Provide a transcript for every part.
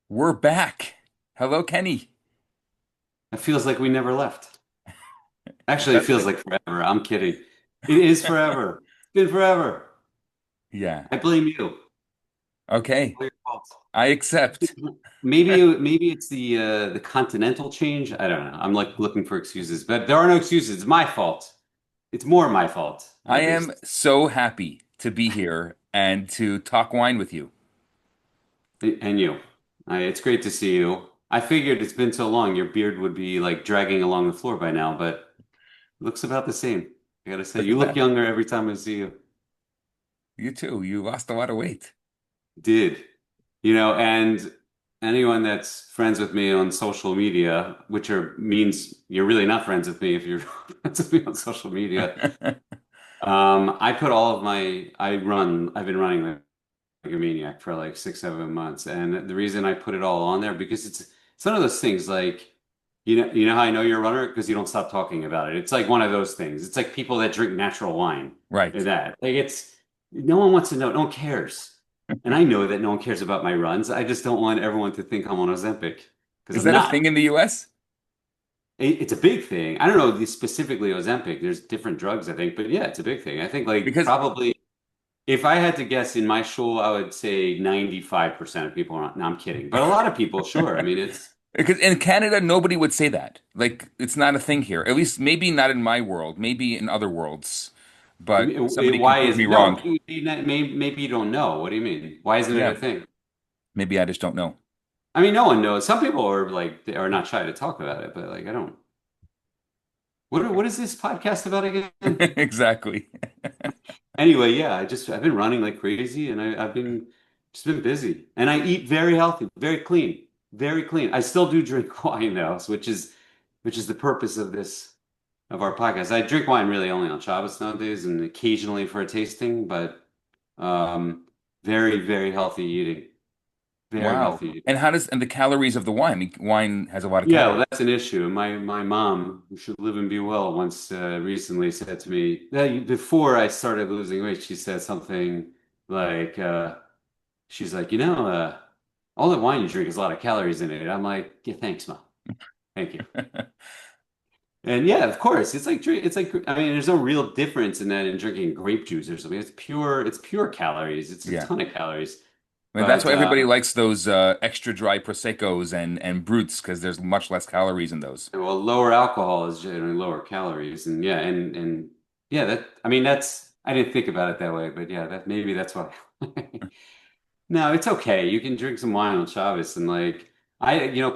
We're back. Hello, Kenny. It feels like we never left. Is Actually, it that feels right? like forever. I'm kidding. It is forever. It's been forever. Yeah. I blame you. Okay. All your fault. I accept. Maybe it's the continental change. I don't know. I'm like looking for excuses, but there are no excuses. It's my fault. It's more my fault, I at am least. so happy to be here and to talk wine with you. And you. It's great to see you. I figured it's been so long, your beard would be like dragging along the floor by now, but it looks about the same. I gotta say, Look you at look that. younger every time I see you. You too. You lost a lot of weight. Did. And anyone that's friends with me on social media, means you're really not friends with me if you're friends with me on social media. I put all of I've been running like a maniac for like 6, 7 months. And the reason I put it all on there because it's one of those things like, you know how I know you're a runner? Because you don't stop talking about it. It's like one of those things. It's like people that drink natural wine Right. and that. Like no one wants to know, no one cares. And I know that no one cares about my runs. I just don't want everyone to think I'm on Ozempic because Is I'm that a not. thing in the US? It's a big thing. I don't know specifically Ozempic. There's different drugs, I think, but yeah, it's a big thing. I think like Because probably if I had to guess in my shul, I would say 95% of people are on. No, I'm kidding. But a lot of people, sure. I mean, because in Canada nobody would say that. Like it's not a thing here. At least maybe not in my world, maybe in other worlds. But somebody can why prove is me it? No, wrong. maybe you don't know. What do you mean? Why isn't it Yeah, a thing? maybe I just don't know. I mean, no one knows. Some people are like, they are not shy to talk about it, but like, I don't. What is this podcast about again? Exactly. Anyway, yeah, I've been running like crazy and I've been just been busy. And I eat very healthy, very clean, very clean. I still do drink wine though, which is the purpose of our podcast. I drink wine really only on Shabbos nowadays and occasionally for a tasting, but um very, very healthy eating. Very Wow. healthy eating. And how does and the calories of the wine? I mean, wine has a lot of Yeah, well, calories. that's an issue. My mom, who should live and be well, once recently said to me that before I started losing weight, she said something like, she's like, all that wine you drink has a lot of calories in it. I'm like, yeah, thanks, mom. Thank you. And yeah, of course, I mean, there's no real difference in that in drinking grape juice or something. It's pure calories. It's a Yeah. ton of calories. I mean, that's But why everybody likes those extra dry Prosecco's and Brutes because there's much less calories in those. well, lower alcohol is generally lower calories, and yeah, and yeah, that I mean that's I didn't think about it that way, but yeah, that maybe that's why. No, it's okay. You can drink some wine on Shabbos, and like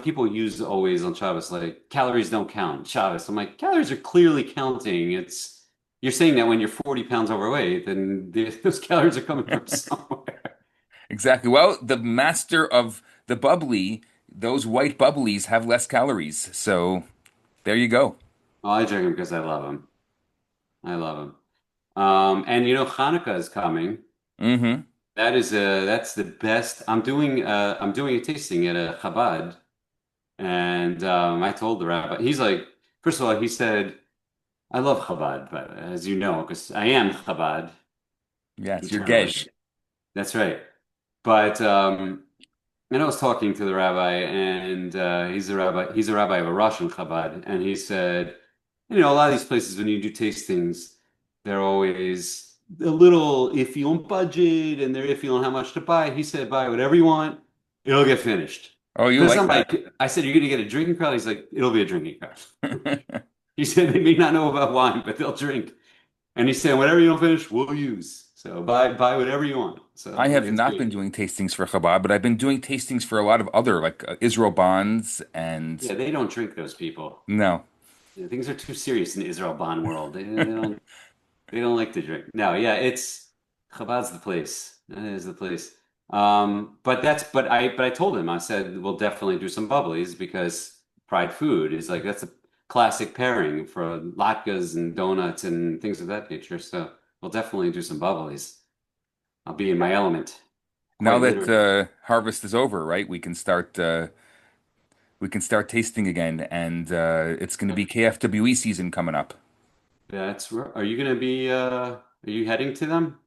people use always on Shabbos like calories don't count. Shabbos, I'm like calories are clearly counting. It's You're saying that when you're 40 pounds overweight, then those calories are coming from somewhere. Exactly. Well, the master of the bubbly, those white bubblies have less calories. So there you go. Well, I drink them because I love them. I love them. And Hanukkah is coming. Hmm. That's the best. I'm doing a tasting at a Chabad, and I told the rabbi. He's like, first of all, he said, "I love Chabad, but as you know, because I am Chabad Yes, you're internally." Gesh. That's right. But and I was talking to the rabbi, and he's a rabbi of a Russian Chabad, and he said, a lot of these places when you do tastings, they're always a little iffy on budget, and they're iffy on how much to buy. He said, buy whatever you want, it'll get finished. Oh, you Because like I'm that. like, I said, you're gonna get a drinking crowd. He's like, it'll be a drinking crowd. He said they may not know about wine, but they'll drink. And he said, whatever you don't finish, we'll use. So buy whatever you want. So I like have it's not good. been doing tastings for Chabad, but I've been doing tastings for a lot of other, like Israel Bonds and Yeah, they don't drink those people. no. Yeah, things are too serious in the Israel bond world. They don't like to drink. No, yeah, it's Chabad's the place. That is the place. But I told him, I said we'll definitely do some bubblies because fried food is like that's a classic pairing for latkes and donuts and things of that nature. So we'll definitely do some bubblies. I'll be in my element, Now quite that literally. harvest is over, right? We can start tasting again, and it's going to be KFWE season coming up. Are you gonna be are you heading to them?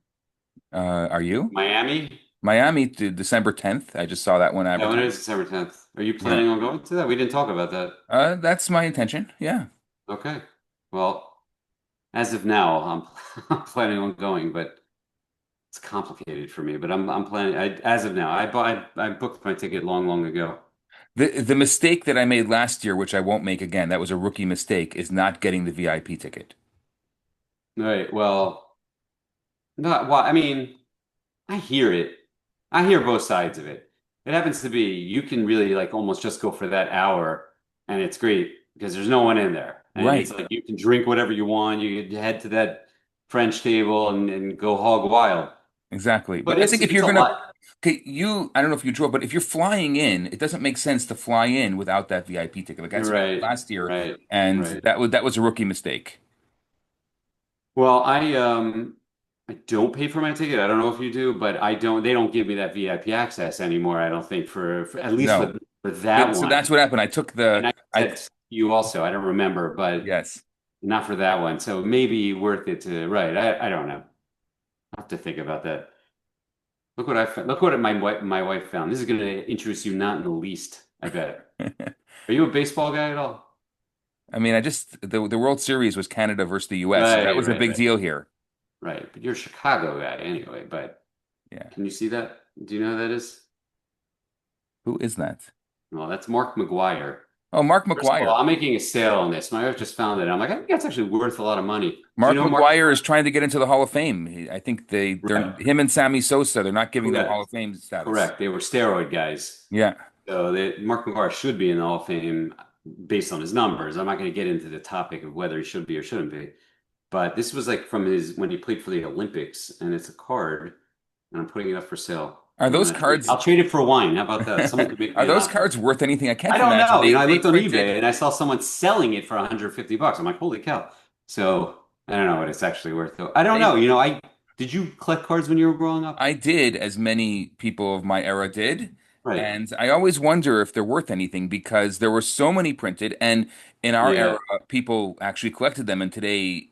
Are you? Miami? Miami to December 10th. I just saw that one Yeah, when it advertised. is December 10th. Are you Yeah. planning on going to that? We didn't talk about that. That's my intention. Yeah. Okay. Well, as of now, I'm I'm planning on going, but it's complicated for me. But I'm planning. As of now, I booked my ticket long, long ago. The mistake that I made last year, which I won't make again, that was a rookie mistake, is not getting the VIP ticket. All right. Well, not well. I mean, I hear it. I hear both sides of it. It happens to be you can really like almost just go for that hour, and it's great because there's no one in there, and it's Right. like you can drink whatever you want. You can head to that French table and go hog wild. Exactly. But But I think if it's you're a gonna, lot. okay, I don't know if you drove, but if you're flying in, it doesn't make sense to fly in without that VIP ticket. Like that's what I did Right, last year, right, and right. that was a rookie mistake. Well, I don't pay for my ticket. I don't know if you do, but I don't. They don't give me that VIP access anymore. I don't think for at least No. for that So one. that's what happened. I took And the I I said to you also. I don't remember, but yes. not for that one. So maybe worth it to. Right. I don't know. I have to think about that. Look what I found. Look what my wife found. This is going to interest you not in the least. I bet. Are you a baseball guy at all? I mean, the World Series was Canada versus the US, so that Right, was a right, big right, deal here. right. But you're a Chicago guy anyway. But Yeah. can you see that? Do you know who that is? Who is that? Well, that's Mark McGuire. Oh, Mark First of all, McGuire. I'm making a sale on this. My wife just found it. I'm like, I think that's actually worth a lot of money. Do you Mark know Mark McGuire is McGuire? trying to get into the Hall of Fame. I think they're Right. him and Sammy Sosa, they're not giving them Hall Correct. of Fame status. Correct. They were steroid guys. Yeah. So Mark McGuire should be in the Hall of Fame based on his numbers. I'm not going to get into the topic of whether he should be or shouldn't be. But this was like from his when he played for the Olympics, and it's a card, and I'm putting it up for sale. Are If you those want to trade, cards I'll trade it for wine. How about that? Someone could make me are an those offer. cards worth anything? I I can't don't imagine. know. They I they looked on printed. eBay and I saw someone selling it for $150. I'm like, holy cow. So I don't know what it's actually worth though. I don't know. They I did you collect cards when you were growing up? I did, as many people of my era did, Right. and I always wonder if they're worth anything because there were so many printed, and in our era, Yeah. people actually collected them, and today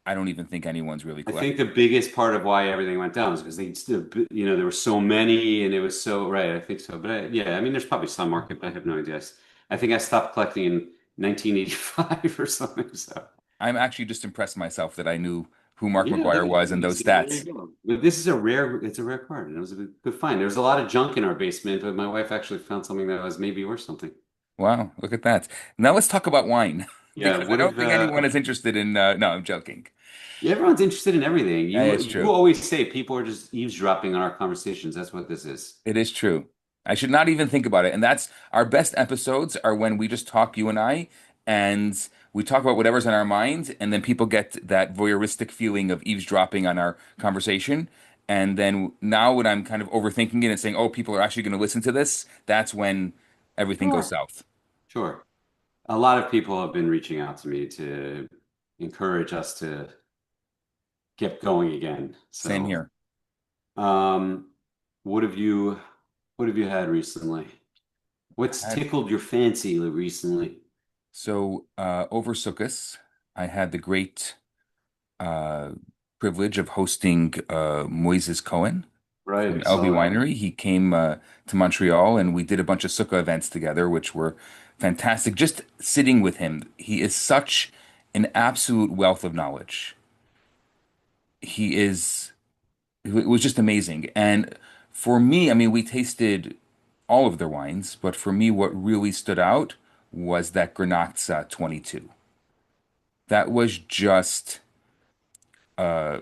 I don't even think anyone's really I think the collecting. biggest part of why everything went down is because they still, there were so many and it was so, right. I think so. But yeah, I mean, there's probably some market, but I have no idea. I think I stopped collecting in 1985 or something. So I'm actually just impressed myself that I knew who Mark yeah, McGuire was and those there you stats. go. But it's a rare card. And it was a good find. There was a lot of junk in our basement, but my wife actually found something that was maybe worth something. Wow, look at that. Now let's talk about wine Yeah. because I What don't if, think anyone is interested in. No, I'm joking. yeah, everyone's interested in everything. That is You true. always say people are just eavesdropping on our conversations. That's what this is. It is true. I should not even think about it. And that's our best episodes are when we just talk, you and I, and we talk about whatever's on our mind, and then people get that voyeuristic feeling of eavesdropping on our conversation. And then now when I'm kind of overthinking it and saying, oh, people are actually going to listen to this, that's when everything goes Sure. south. Sure. A lot of people have been reaching out to me to encourage us to get going again. Same So, here. um, what have you what have you had recently? What's Had- tickled your fancy recently? So over Sukkot, I had the great uh, privilege of hosting Moises Cohen Right, from I Elvi saw that. Winery. He came to Montreal and we did a bunch of sukkah events together, which were fantastic. Just sitting with him, he is such an absolute wealth of knowledge. He is, it was just amazing. And for me, I mean, we tasted all of their wines, but for me, what really stood out was that Granazza 22. That was just an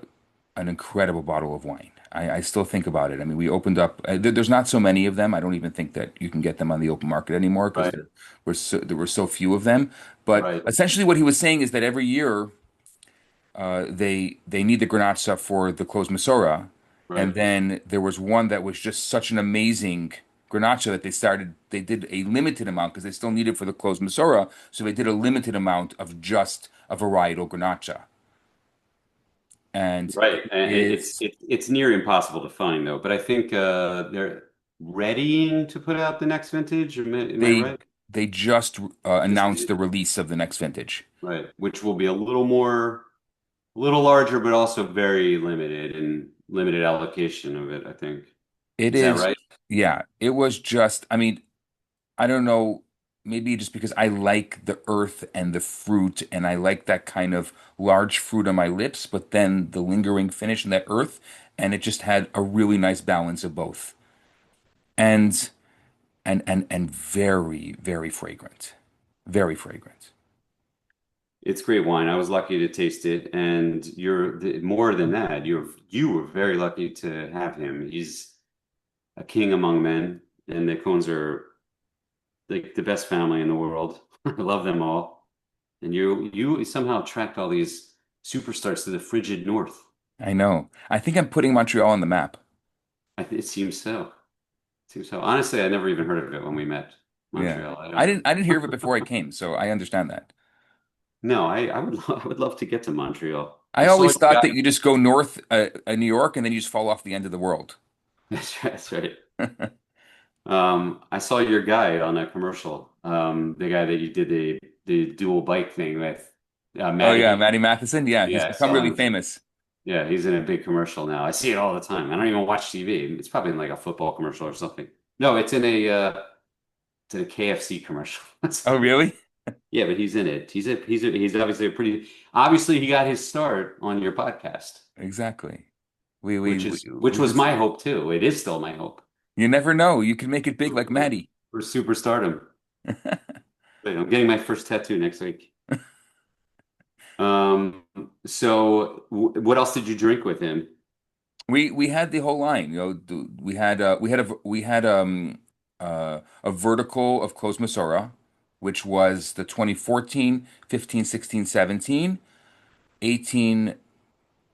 incredible bottle of wine. I still think about it. I mean, we opened up. There's not so many of them. I don't even think that you can get them on the open market anymore because Right, there were so few of them. But right, essentially, what he was saying is that every year they need the Granatza for the closed Masora, and right. then there was one that was just such an amazing Granatza that they did a limited amount because they still need it for the closed Masora, so they did a limited amount of just a varietal Granatza, and Right. it And is. it's near impossible to find though. But I think they're readying to put out the next vintage. Am I They right? they just Just announced did. the release of the next vintage. Right. Which will be a little larger, but also very limited and limited allocation of it, I think. It Is that is, right? yeah, it was just, I mean, I don't know, maybe just because I like the earth and the fruit and I like that kind of large fruit on my lips, but then the lingering finish in that earth, and it just had a really nice balance of both. And and very, very fragrant. Very fragrant. It's great wine. I was lucky to taste it, and more than that. You were very lucky to have him. He's a king among men, and the Cohens are like the best family in the world. I love them all. And you somehow tracked all these superstars to the frigid north. I know. I think I'm putting Montreal on the map. It seems so. It seems so. Honestly, I never even heard of it when we met Yeah. Montreal. I I don't. didn't hear of it before I came, so I understand that. No, I would I would love to get to Montreal. I I saw always you thought guys. that you just go north New York and then you just fall off the end of the world. That's right. That's right. I saw your guy on a commercial. The guy that you did the dual bike thing with, Oh yeah, Matty. Matty Matheson. Yeah, he's Yeah, I become saw really him. famous. Yeah, he's in a big commercial now. I see it all the time. I don't even watch TV. It's probably in like a football commercial or something. No, it's in a KFC commercial. Oh really? Yeah, but he's in it. He's obviously a pretty obviously he got his start on your podcast, Exactly. We which was just my hope too. It is still my hope you never know. You can make it big like Matty. for superstardom. Wait, I'm getting my first tattoo next week. Um, so what else did you drink with him? We had the whole line, we had a vertical of closed Masora, which was the 2014, 15, 16, 17, 18.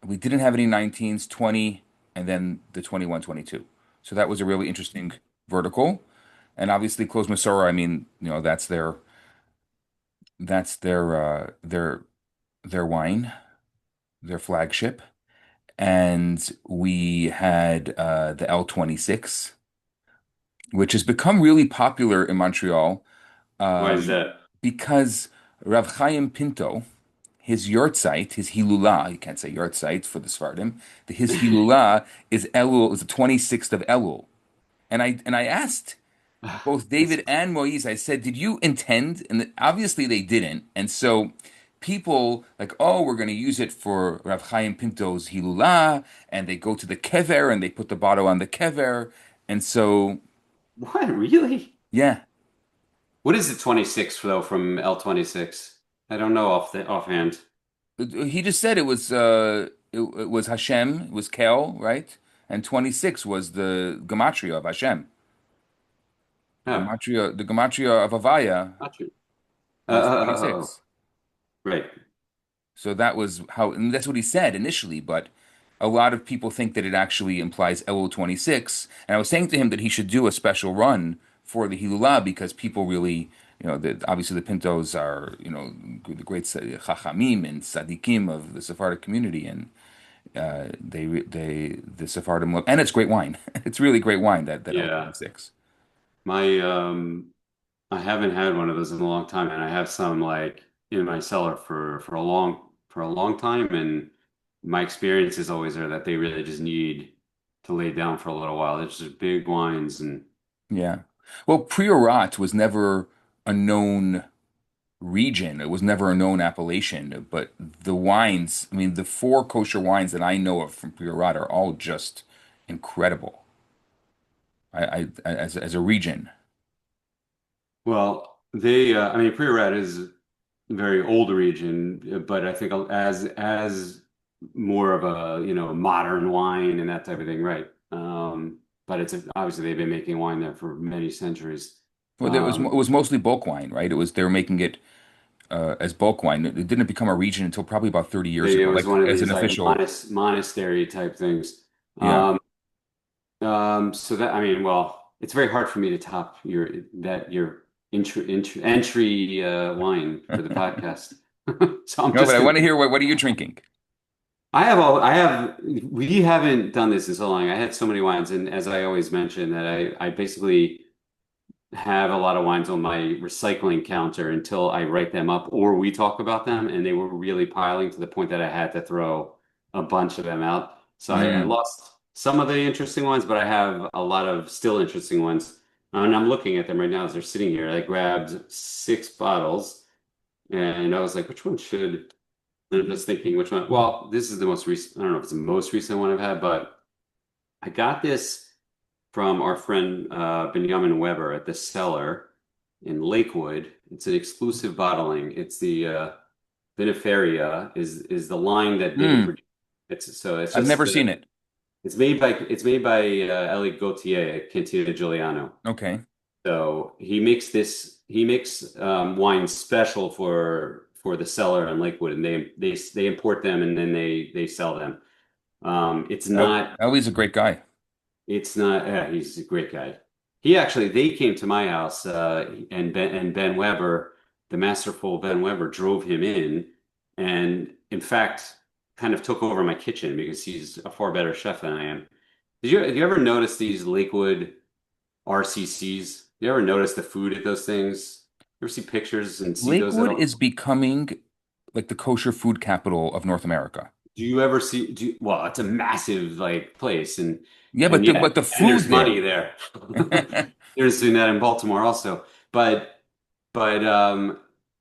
We didn't have any 19s, 20, and then the 21, 22. So that was a really interesting vertical. And obviously closed Masora, I mean, that's their wine, their flagship. And we had the L26, which has become really popular in Montreal Why is um, that? because Rav Chaim Pinto, his yahrzeit, his Hilula, you can't say yahrzeit for the Sephardim, his Hilula is the 26th of Elul. And I asked both That's David and Moise, I said, did you intend? And obviously they didn't. And so people like, oh, we're going to use it for Rav Chaim Pinto's Hilula, and they go to the kever and they put the bottle on the kever. And so, what really? yeah, What is the 26 though from L26? I don't know off the offhand. he just said it was Hashem, it was Kel, right? And 26 was the gematria of Hashem. Oh, The gematria of Avaya not true. is Oh, 26. right. So that was how, and that's what he said initially, but a lot of people think that it actually implies Elul 26. And I was saying to him that he should do a special run for the Hilula because people really, obviously the Pintos are, the great Chachamim and Tzaddikim of the Sephardic community, and the Sephardim love, and it's great wine. It's really great wine, that Yeah. L26. My I haven't had one of those in a long time, and I have some like in my cellar for a long time, and my experiences always are that they really just need to lay down for a little while. It's just big wines and Yeah. Well, Priorat was never a known region. It was never a known appellation, but the wines, I mean, the four kosher wines that I know of from Priorat are all just incredible. As a region. well, I mean, Priorat is a very old region, but I think as more of a, modern wine and that type of thing, right? But obviously they've been making wine there for many centuries. Well, it Um, was mostly bulk wine, right? They were making it as bulk wine. It didn't become a region until probably about 30 years it ago, was like one of as an these like official. monastery type things. Yeah. Um, so that I mean, well, it's very hard for me to top your entry wine for the podcast. So I'm No, but just I gonna. want to hear what are you drinking? I have. We haven't done this in so long. I had so many wines, and as I always mention, that I basically have a lot of wines on my recycling counter until I write them up or we talk about them, and they were really piling to the point that I had to throw a bunch of them out. So I Mm, lost some of the interesting ones, but I have a lot of still interesting ones. And I'm looking at them right now as they're sitting here. I grabbed 6 bottles and I was like, which one should, and I'm just thinking which one. Well, this is the most recent. I don't know if it's the most recent one I've had, but I got this from our friend Benjamin Weber at the Cellar in Lakewood. It's an exclusive bottling. It's the Viniferia is the line that they Mm, produce. It's I've just never seen it. it's made by Eli Gautier at Cantina Giuliano. Okay. So he makes wine special for the Cellar in Lakewood, and they import them and then they sell them. It's not Elvi's a great guy. it's not yeah, he's a great guy. They came to my house and Ben Weber, the masterful Ben Weber, drove him and in fact kind of took over my kitchen because he's a far better chef than I am. Have you ever noticed these Lakewood RCCs? You ever notice the food at those things? You ever see pictures and see those at Lakewood all? is becoming like the kosher food capital of North America. Do you ever see well, it's a massive like place Yeah, and yeah, but the and there's food money there. there. There's doing that in Baltimore also. But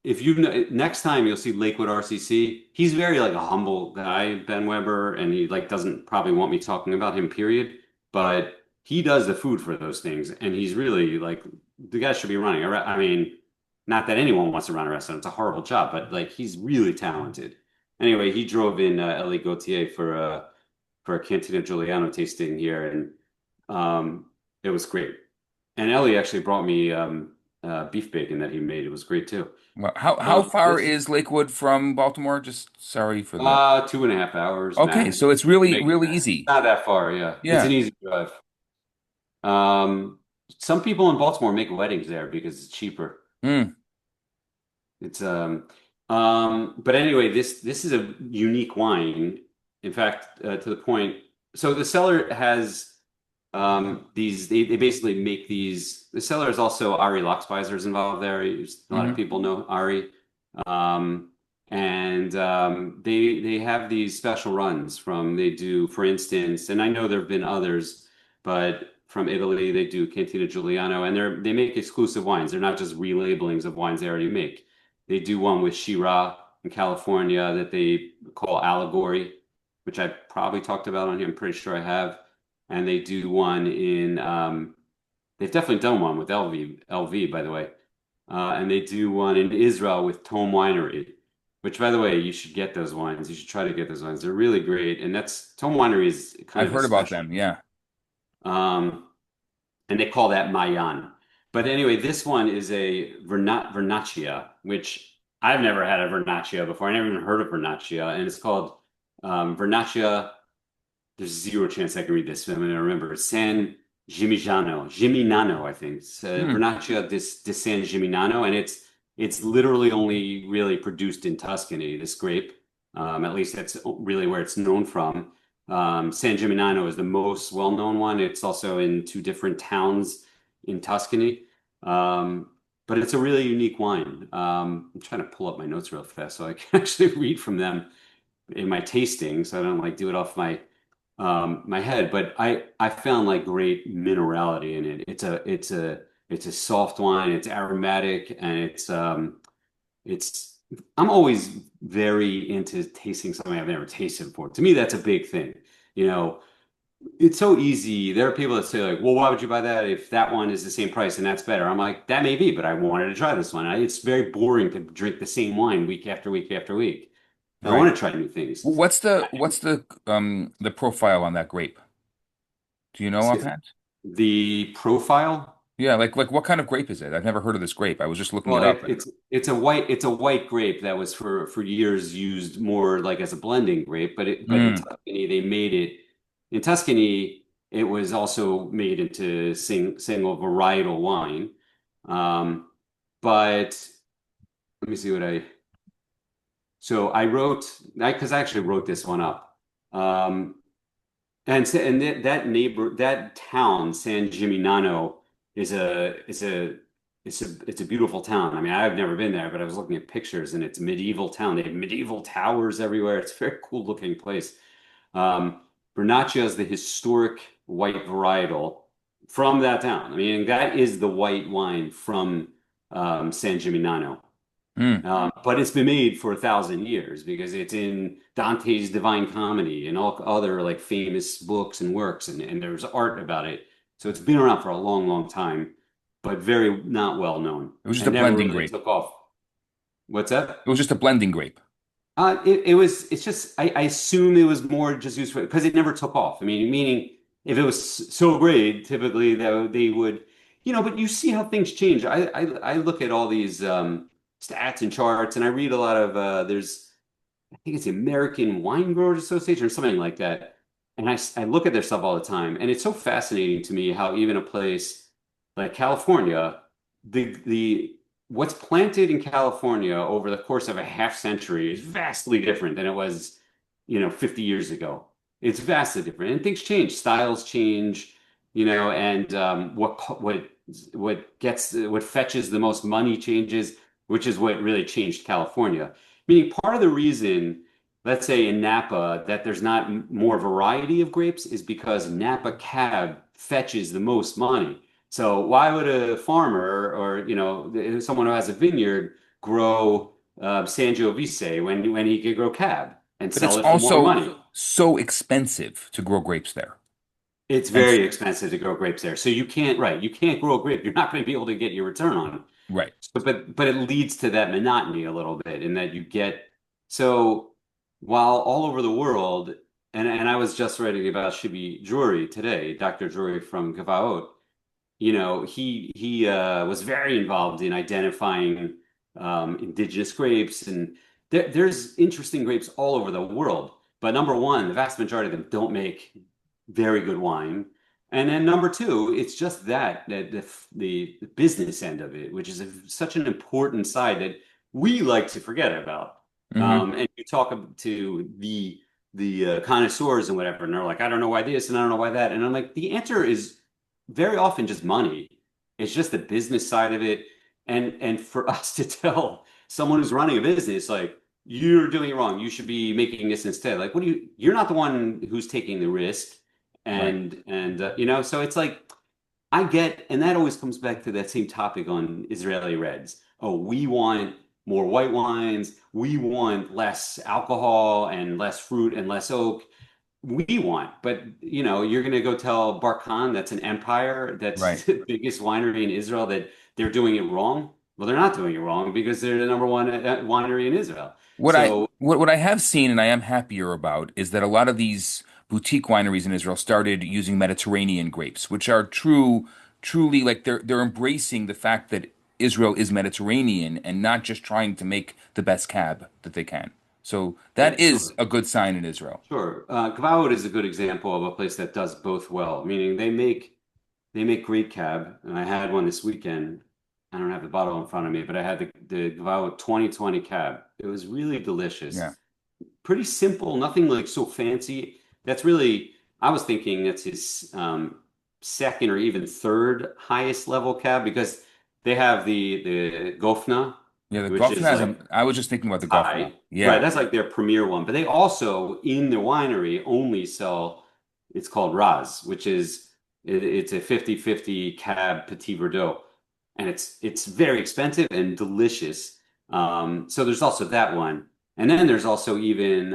if you next time you'll see Lakewood RCC, he's very like a humble guy, Ben Weber, and he like doesn't probably want me talking about him, period. But he does the food for those things, and he's really like the guy should be running. I mean, not that anyone wants to run a restaurant; it's a horrible job, but like he's really talented. Anyway, he drove in Ellie Gautier for a Cantina Giuliano tasting here, and it was great. And Ellie actually brought me beef bacon that he made. It was great too. Well, how far This is Lakewood from Baltimore? Just sorry for the. 2.5 hours Okay, max. so it's You really make it really max. easy. Not that far, yeah. It's an Yeah. easy drive. Um, some people in Baltimore make weddings there because it's cheaper. Mm, It's but anyway, this is a unique wine. In fact, to the point. So the cellar has these. They basically make these. The cellar is also Ari Loxpeiser's involved there. A lot of hmm people know Ari, um, and they have these special runs from. They do, for instance, and I know there have been others, but from Italy they do Cantina Giuliano, and they make exclusive wines. They're not just relabelings of wines they already make. They do one with Shiraz in California that they call Allegory, which I probably talked about on here. I'm pretty sure I have. And they do one in, they've definitely done one with LV, by the way. And they do one in Israel with Tome Winery, which, by the way, you should get those wines. You should try to get those wines. They're really great. And that's Tome Winery is kind I've of a heard about special. them. Yeah. Um, and they call that Mayan. But anyway, this one is a Vernaccia, which I've never had a Vernaccia before. I never even heard of Vernaccia, and it's called Vernaccia. There's zero chance I can read this. I'm going to remember San Gimignano, I think. It's Hmm. Vernaccia di San Gimignano, and it's literally only really produced in Tuscany. This grape, at least that's really where it's known from. San Gimignano is the most well-known one. It's also in two different towns in Tuscany. Um, but it's a really unique wine. I'm trying to pull up my notes real fast so I can actually read from them in my tasting, so I don't like do it off my head. But I found like great minerality in it. It's a soft wine. It's aromatic, and it's I'm always very into tasting something I've never tasted before. To me, that's a big thing. You know, it's so easy. There are people that say like, "Well, why would you buy that if that one is the same price and that's better?" I'm like, that may be, but I wanted to try this one. It's very boring to drink the same wine week after week after week. I Right. want to try new things. What's the profile on that grape? Do you know offhand? The profile, Yeah, like what kind of grape is it? I've never heard of this grape. I was just looking well, it up and it's a white grape that was for years used more like as a blending grape, but in mm, Tuscany they made it in Tuscany it was also made into single varietal wine. Um, but let me see what I so I wrote because I actually wrote this one up. Um, and that town, San Gimignano, is it's a beautiful town. I mean, I've never been there, but I was looking at pictures, and it's a medieval town. They have medieval towers everywhere. It's a very cool looking place. Um, Vernaccia is the historic white varietal from that town. I mean, that is the white wine from San Gimignano. Mm. But it's been made for 1,000 years because it's in Dante's Divine Comedy and all other like famous books and works, and there's art about it. So it's been around for a long, long time, but very not well known It was just a and never blending really grape. took off. What's that? It was just a blending grape. It's just, I assume it was more just used for, because it never took off. I mean, meaning if it was so great, typically they would, but you see how things change. I look at all these stats and charts, and I read a lot of, I think it's the American Wine Growers Association or something like that. And I look at their stuff all the time. And it's so fascinating to me how even a place like California, the what's planted in California over the course of a half century is vastly different than it was, 50 years ago. It's vastly different. And things change, styles change, and what fetches the most money changes, which is what really changed California. Meaning part of the reason, let's say in Napa, that there's not more variety of grapes is because Napa Cab fetches the most money. So why would a farmer or someone who has a vineyard grow Sangiovese when he could grow Cab and But it's sell it for more also money? so expensive to grow grapes there. It's And very expensive to grow grapes there. So you can't, right, you can't grow a grape. You're not going to be able to get your return on it. right. So, but it leads to that monotony a little bit in that you get so while all over the world, and I was just writing about Shibi Drury today, Dr. Drury from Gavaot, he was very involved in identifying indigenous grapes, and there's interesting grapes all over the world. But number one, the vast majority of them don't make very good wine. And then number two, it's just the business end of it, which is such an important side that we like to forget about. Hmm. And you talk to the connoisseurs and whatever, and they're like, I don't know why this and I don't know why that. And I'm like, the answer is very often just money. It's just the business side of it. And for us to tell someone who's running a business, like, you're doing it wrong, you should be making this instead. Like, you're not the one who's taking the risk. Right. And so it's like, I get, and that always comes back to that same topic on Israeli Reds. Oh, we want more white wines. We want less alcohol and less fruit and less oak. We want, but you're going to go tell Barkhan, that's an empire, that's Right. the biggest winery in Israel, that they're doing it wrong. Well, they're not doing it wrong because they're the number one winery in Israel. So What I have seen and I am happier about is that a lot of these boutique wineries in Israel started using Mediterranean grapes, which are truly like they're embracing the fact that Israel is Mediterranean and not just trying to make the best cab that they can. So yeah, that is sure. a good sign in Israel. Sure. Kvaud is a good example of a place that does both well, meaning they make great cab, and I had one this weekend. I don't have the bottle in front of me, but I had the Kvaud 2020 cab. It was really delicious. Yeah. Pretty simple, nothing like so fancy. That's really, I was thinking that's his second or even third highest level cab because they have the Gofna, Yeah, the which Goffner is has like a, I was just thinking about the Goffner. high. Right, Yeah. that's like their premier one. But they also, in the winery, only sell, it's called Raz, which is it's a 50/50 cab Petit Verdot. And it's very expensive and delicious. So there's also that one. And then there's also even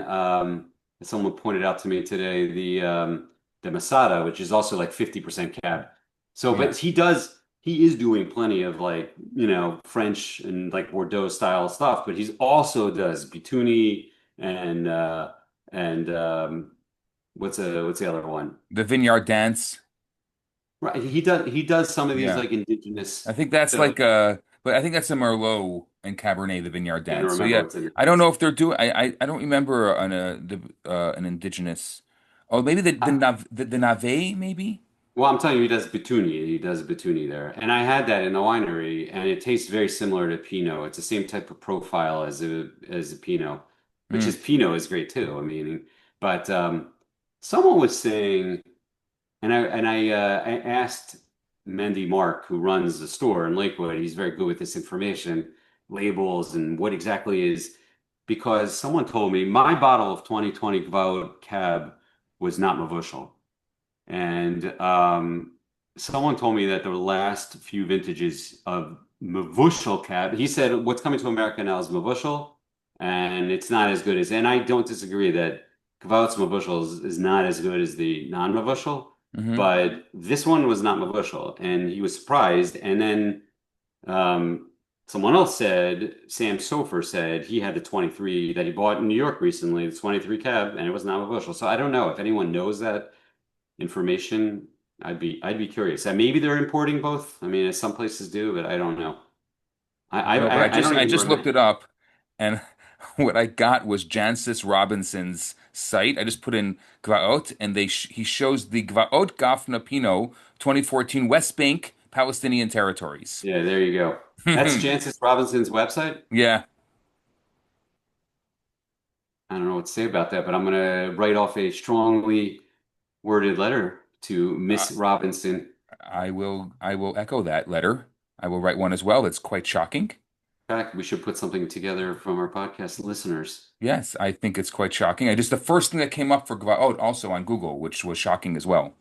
someone pointed out to me today the Masada, which is also like 50% cab. So, Yeah. but he is doing plenty of like, French and like Bordeaux style stuff, but he's also does Bituni and what's the other one? The Vineyard Dance. Right, he does some of these Yeah. like indigenous. I think that's So like but I think that's a Merlot and Cabernet, the Vineyard can't Dance. So remember yeah, what's in I don't it. know if they're doing. I don't remember an indigenous. Oh, maybe the Nave maybe. Well, I'm telling you, he does Bituni. He does Bituni there, and I had that in the winery, and it tastes very similar to Pinot. It's the same type of profile as a Pinot, which Mm. is Pinot is great too. I mean, but someone was saying, and I asked Mendy Mark, who runs the store in Lakewood. He's very good with this information, labels, and what exactly is because someone told me my bottle of 2020 Gvow Cab was not mavushal. And someone told me that the last few vintages of mavushal cab, he said what's coming to America now is mavushal, and it's not as good as. And I don't disagree that Kvautz mavushal is not as good as the non-mavushal, Hmm. but this one was not mavushal, and he was surprised. And then um, someone else said, Sam Sofer said he had the 23 that he bought in New York recently, the 23 cab, and it was not mavushal. So I don't know if anyone knows that information. I'd be curious. Maybe they're importing both. I mean, as some places do, but I don't know. I don't know, but I don't I even just looked remember. it up, and what I got was Jancis Robinson's site. I just put in Gvaot, and he shows the Gvaot Gafna Pino 2014 West Bank Palestinian territories. Yeah, there you go. That's Jancis Robinson's website. Yeah, I don't know what to say about that, but I'm gonna write off a strongly worded letter to I, Miss Robinson. I will echo that letter. I will write one as well. That's quite shocking. In fact, we should put something together from our podcast listeners. Yes, I think it's quite shocking. I just the first thing that came up for Gvaot also on Google, which was shocking as well.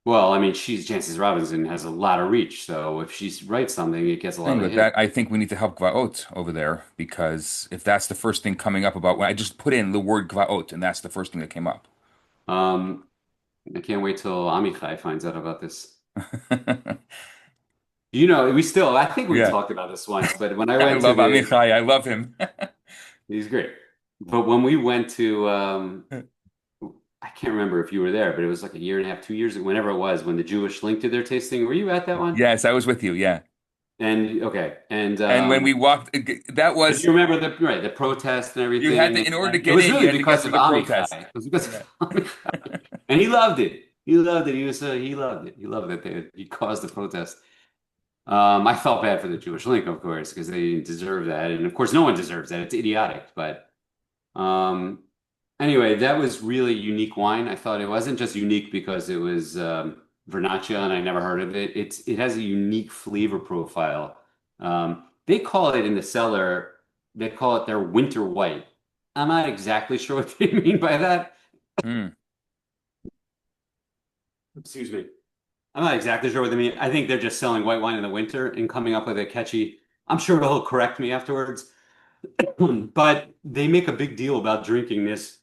Well, I mean, she's Jancis Robinson has a lot of reach, so if she writes something, it gets a lot Thing of with hits. that, I think we need to help Gvaot over there because if that's the first thing coming up about when I just put in the word Gvaot and that's the first thing that came up. Um, I can't wait till Amichai finds out about this. I think we Yeah, talked about this once, but when I I went to love Amichai. I love him. he's great. But when we went to, I can't remember if you were there, but it was like a year and a half, 2 years, whenever it was, when the Jewish Link did their tasting. Were you at that one? Yes, I was with you. Yeah. And okay, and And when we walked, that but was you remember the protest and you everything, had and to in order to it get was in, you really had to get because through of the protest. Amichai. It was because Yeah. of Amichai, and he loved it. He loved it. He loved it. He loved that he caused the protest. I felt bad for the Jewish Link, of course, because they didn't deserve that, and of course, no one deserves that. It's idiotic. But um, anyway, that was really unique wine. I thought it wasn't just unique because it was Vernaccia, and I never heard of it. It has a unique flavor profile. They call it in the cellar. They call it their winter white. I'm not exactly sure what they mean by that. Hmm. Excuse me. I'm not exactly sure what they mean. I think they're just selling white wine in the winter and coming up with a catchy. I'm sure he'll correct me afterwards, but they make a big deal about drinking this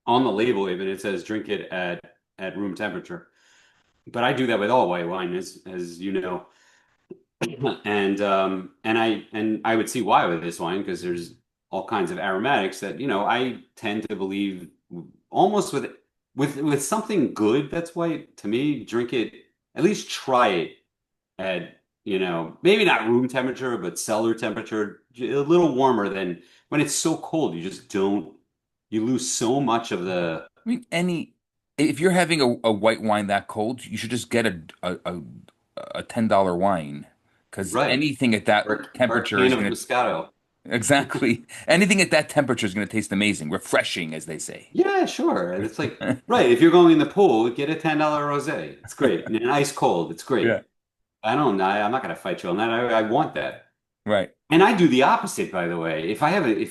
on the label. Even it says drink it at room temperature. But I do that with all white wine, as you know, and I would see why with this wine because there's all kinds of aromatics that I tend to believe almost with something good that's white. To me, drink it at least try it at maybe not room temperature but cellar temperature, a little warmer than when it's so cold. You just don't you lose so much of the I mean, if you're having a white wine that cold, you should just get a $10 wine because right anything at that or a temperature can is of gonna Moscato. exactly anything at that temperature is gonna taste amazing, refreshing, as they say. Yeah, sure. And it's like, right, if you're going in the pool, get a $10 rosé. It's great. And ice cold, it's Yeah. great. I'm not gonna fight you on that. I want that. Right. And I do the opposite, by the way. If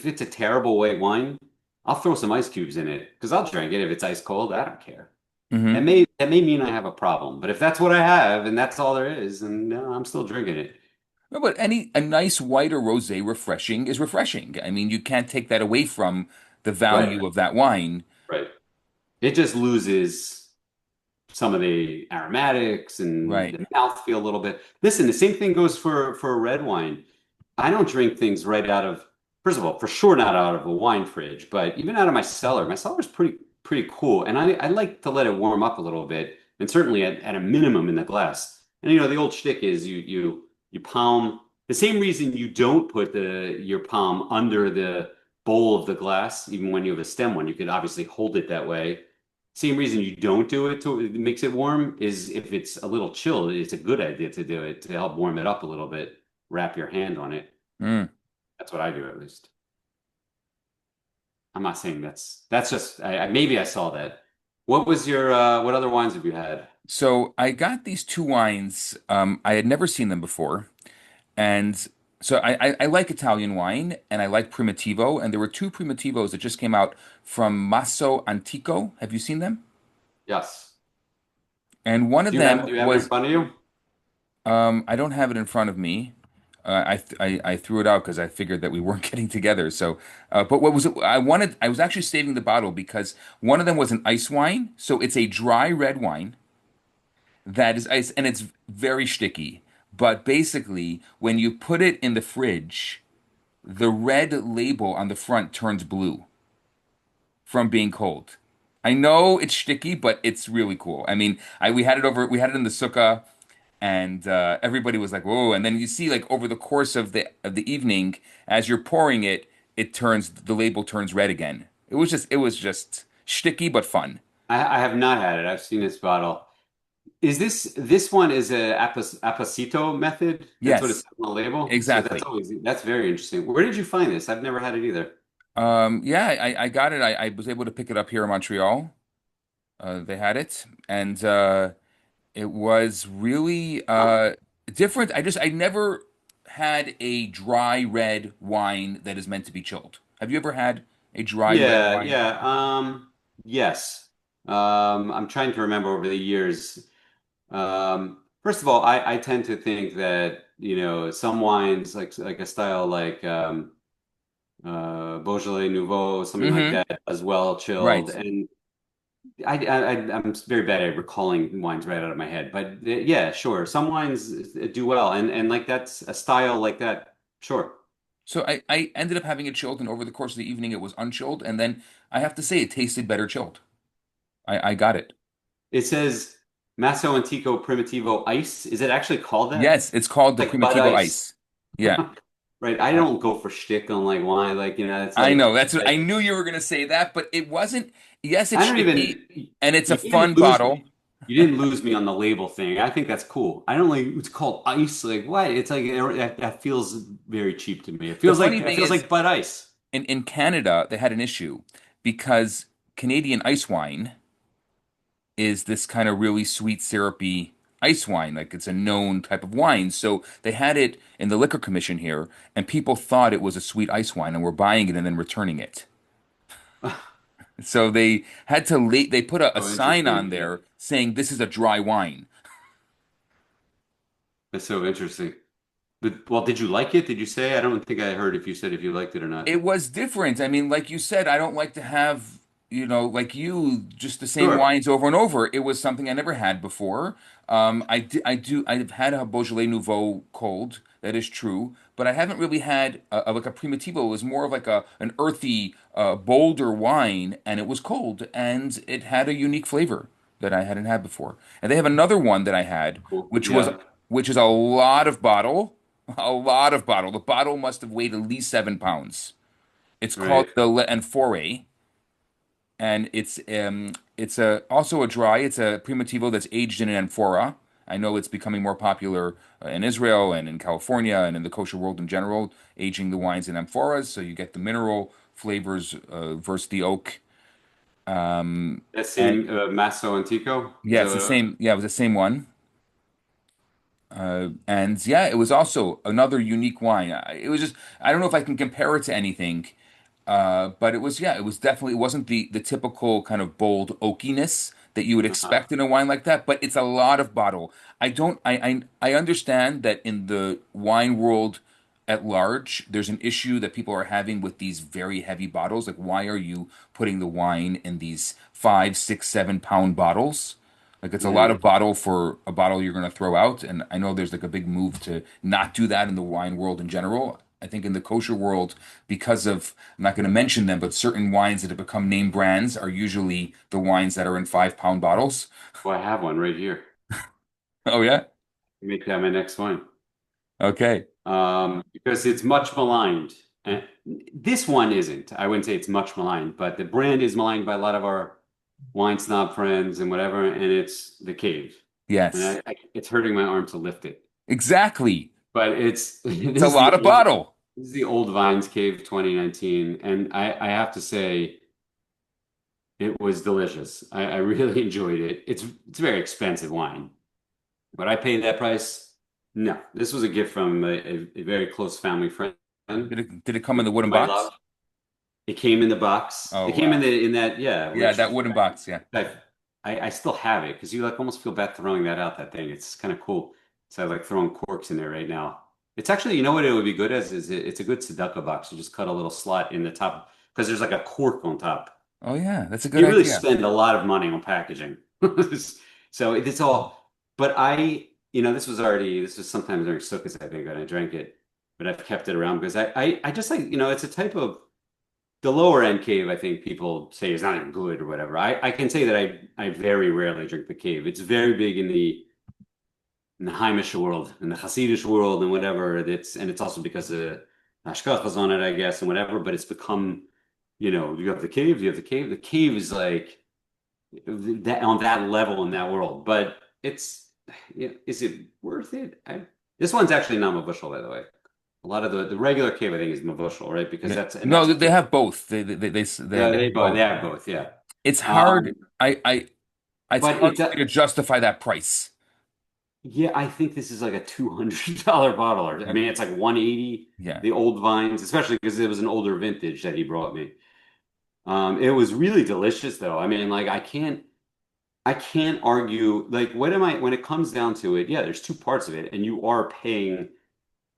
it's a terrible white wine, I'll throw some ice cubes in it because I'll drink it if it's ice cold. I don't care. Hmm. That may mean I have a problem, but if that's what I have and that's all there is, then no, I'm still drinking it. No, but a nice white or rosé refreshing is refreshing. I mean, you can't take that away from the Right, value of that wine. right. It just loses some of the aromatics and Right. the mouthfeel a little bit. Listen, the same thing goes for a red wine. I don't drink things right out of, first of all, for sure not out of a wine fridge, but even out of my cellar. My cellar is pretty cool, and I like to let it warm up a little bit, and certainly at a minimum in the glass. And the old shtick is you palm the same reason you don't put your palm under the bowl of the glass, even when you have a stem one. You could obviously hold it that way. Same reason you don't do it to it makes it warm is if it's a little chilled, it's a good idea to do it to help warm it up a little bit. Wrap your hand on it. Mm. That's what I do at least. I'm not saying that's just maybe I saw that. What other wines have you had? So I got these two wines. I had never seen them before. And so I like Italian wine and I like Primitivo. And there were two Primitivos that just came out from Masso Antico. Have you seen them? Yes. And one of them Do you have it in was front of you? I don't have it in front of me. I threw it out because I figured that we weren't getting together. So, but what was it? I was actually saving the bottle because one of them was an ice wine. So it's a dry red wine that is ice, and it's very sticky. But basically, when you put it in the fridge, the red label on the front turns blue from being cold. I know it's sticky, but it's really cool. I mean, we had it in the sukkah, and everybody was like, "Whoa!" And then you see, like over the course of the evening, as you're pouring it, the label turns red again. It was just sticky but fun. I have not had it. I've seen this bottle. Is this one is a Apacito method? That's what it Yes, says on the label. So exactly. that's very interesting. Where did you find this? I've never had it either. Yeah, I got it. I was able to pick it up here in Montreal. They had it, and it was really Huh. different. I never had a dry red wine that is meant to be chilled. Have you ever had a dry red Yeah, wine? yeah. Yes. I'm trying to remember over the years. First of all, I tend to think that, some wines like a style like Beaujolais Nouveau, something like Mm-hmm. that, as well chilled. Right. And I'm very bad at recalling wines right out of my head. But yeah, sure. Some wines do well, and like that's a style like that. Sure. So I ended up having it chilled, and over the course of the evening, it was unchilled, and then I have to say it tasted better chilled. I got it. It says Masso Antico Primitivo Ice. Is it actually called that? Yes, it's called the Like Bud Primitivo Ice. Ice. Yeah. Right. I don't go for shtick on like wine. Like, it's I know. like That's what I knew you were gonna say that, but it wasn't. Yes, it's I don't sticky, even and it's a you didn't fun lose bottle. me. You didn't lose me on the label thing. I think that's cool. I don't like it's called ice. Like what? It's like that feels very cheap to me. The funny It thing feels is, like Bud Ice. in Canada, they had an issue because Canadian ice wine is this kind of really sweet, syrupy ice wine. Like it's a known type of wine. So they had it in the liquor commission here, and people thought it was a sweet ice wine and were buying it and then returning it. So they had to they put a So sign on interesting. Yeah. there saying this is a dry wine. That's so interesting. But well, did you like it? Did you say? I don't think I heard if you said if you liked it or not. It was different. I mean, like you said, I don't like to have, like you, just the same Sure. wines over and over. It was something I never had before. I've had a Beaujolais Nouveau cold. That is true, but I haven't really had like a Primitivo. It was more of like an earthy, bolder wine, and it was cold, and it had a unique flavor that I hadn't had before. And they have another one that I had, Cool. which was Yeah. which is a lot of bottle, a lot of bottle. The bottle must have weighed at least 7 pounds. It's called Right. the Le Amphore, and it's a also a dry. It's a Primitivo that's aged in an amphora. I know it's becoming more popular in Israel and in California and in the kosher world in general, aging the wines in amphoras, so you get the mineral flavors versus the oak. That And same Masso Antico. Is yeah, that it's the what it was? same. Yeah, it was the same one. And yeah, it was also another unique wine. It was just I don't know if I can compare it to anything. But it was definitely it wasn't the typical kind of bold oakiness that you would Uh-huh. expect in a wine like that, but it's a lot of bottle. I understand that in the wine world at large, there's an issue that people are having with these very heavy bottles. Like, why are you putting the wine in these 5, 6, 7 pound bottles? Like, it's a lot Mm. of bottle for a bottle you're going to throw out. And I know there's like a big move to not do that in the wine world in general. I think in the kosher world, because of, I'm not going to mention them, but certain wines that have become name brands are usually the wines that are in 5 pound bottles. Well, I have one right here. Oh, yeah? Make that my next one. Okay. Because it's much maligned. And this one isn't. I wouldn't say it's much maligned, but the brand is maligned by a lot of our wine snob friends and whatever, and it's the cave. And Yes. it's hurting my arm to lift it. Exactly. But it's It's a lot of bottle. this is the old Vines Cave 2019, and I have to say it was delicious. I really enjoyed it. It's a very expensive wine. Would I pay that price? No. This was a gift from a very close family friend Did it come in the wooden my box? love. It came in the box. Oh, It came in wow. the in that, yeah, Yeah, rich that wooden box. Yeah. type. I still have it because you like almost feel bad throwing that out, that thing. It's kind of cool. So I like throwing corks in there right now. It's actually, you know what it would be good as is it's a good tzedakah box. You just cut a little slot in the top because there's like a cork on top. Oh yeah, that's a good You really idea. spend a lot of money on packaging. So it's all, but this was sometime during Sukkot, I think, when I drank it, but I've kept it around because I just like, it's a type of the lower end cave, I think people say is not even good or whatever. I can say that I very rarely drink the cave. It's very big in the Heimish world, in the Hasidic world, and whatever. It's also because of Hashkachas on it, I guess, and whatever. But it's become, you have the cave, you have the cave. The cave is like that on that level in that world. But is it worth it? This one's actually not Mavushal, by the way. A lot of the regular cave, I think, is Mavushal, right? Because Yeah. that's No, they have both. They they have both they both. have both, yeah. It's hard. Um, It's but hard for me to justify that price. yeah, I think this is like a $200 bottle. Or I mean, it's like 180, Yeah. the old vines, especially because it was an older vintage that he brought me. It was really delicious though. I mean, like I can't argue. Like, when it comes down to it, yeah, there's two parts of it, and you are paying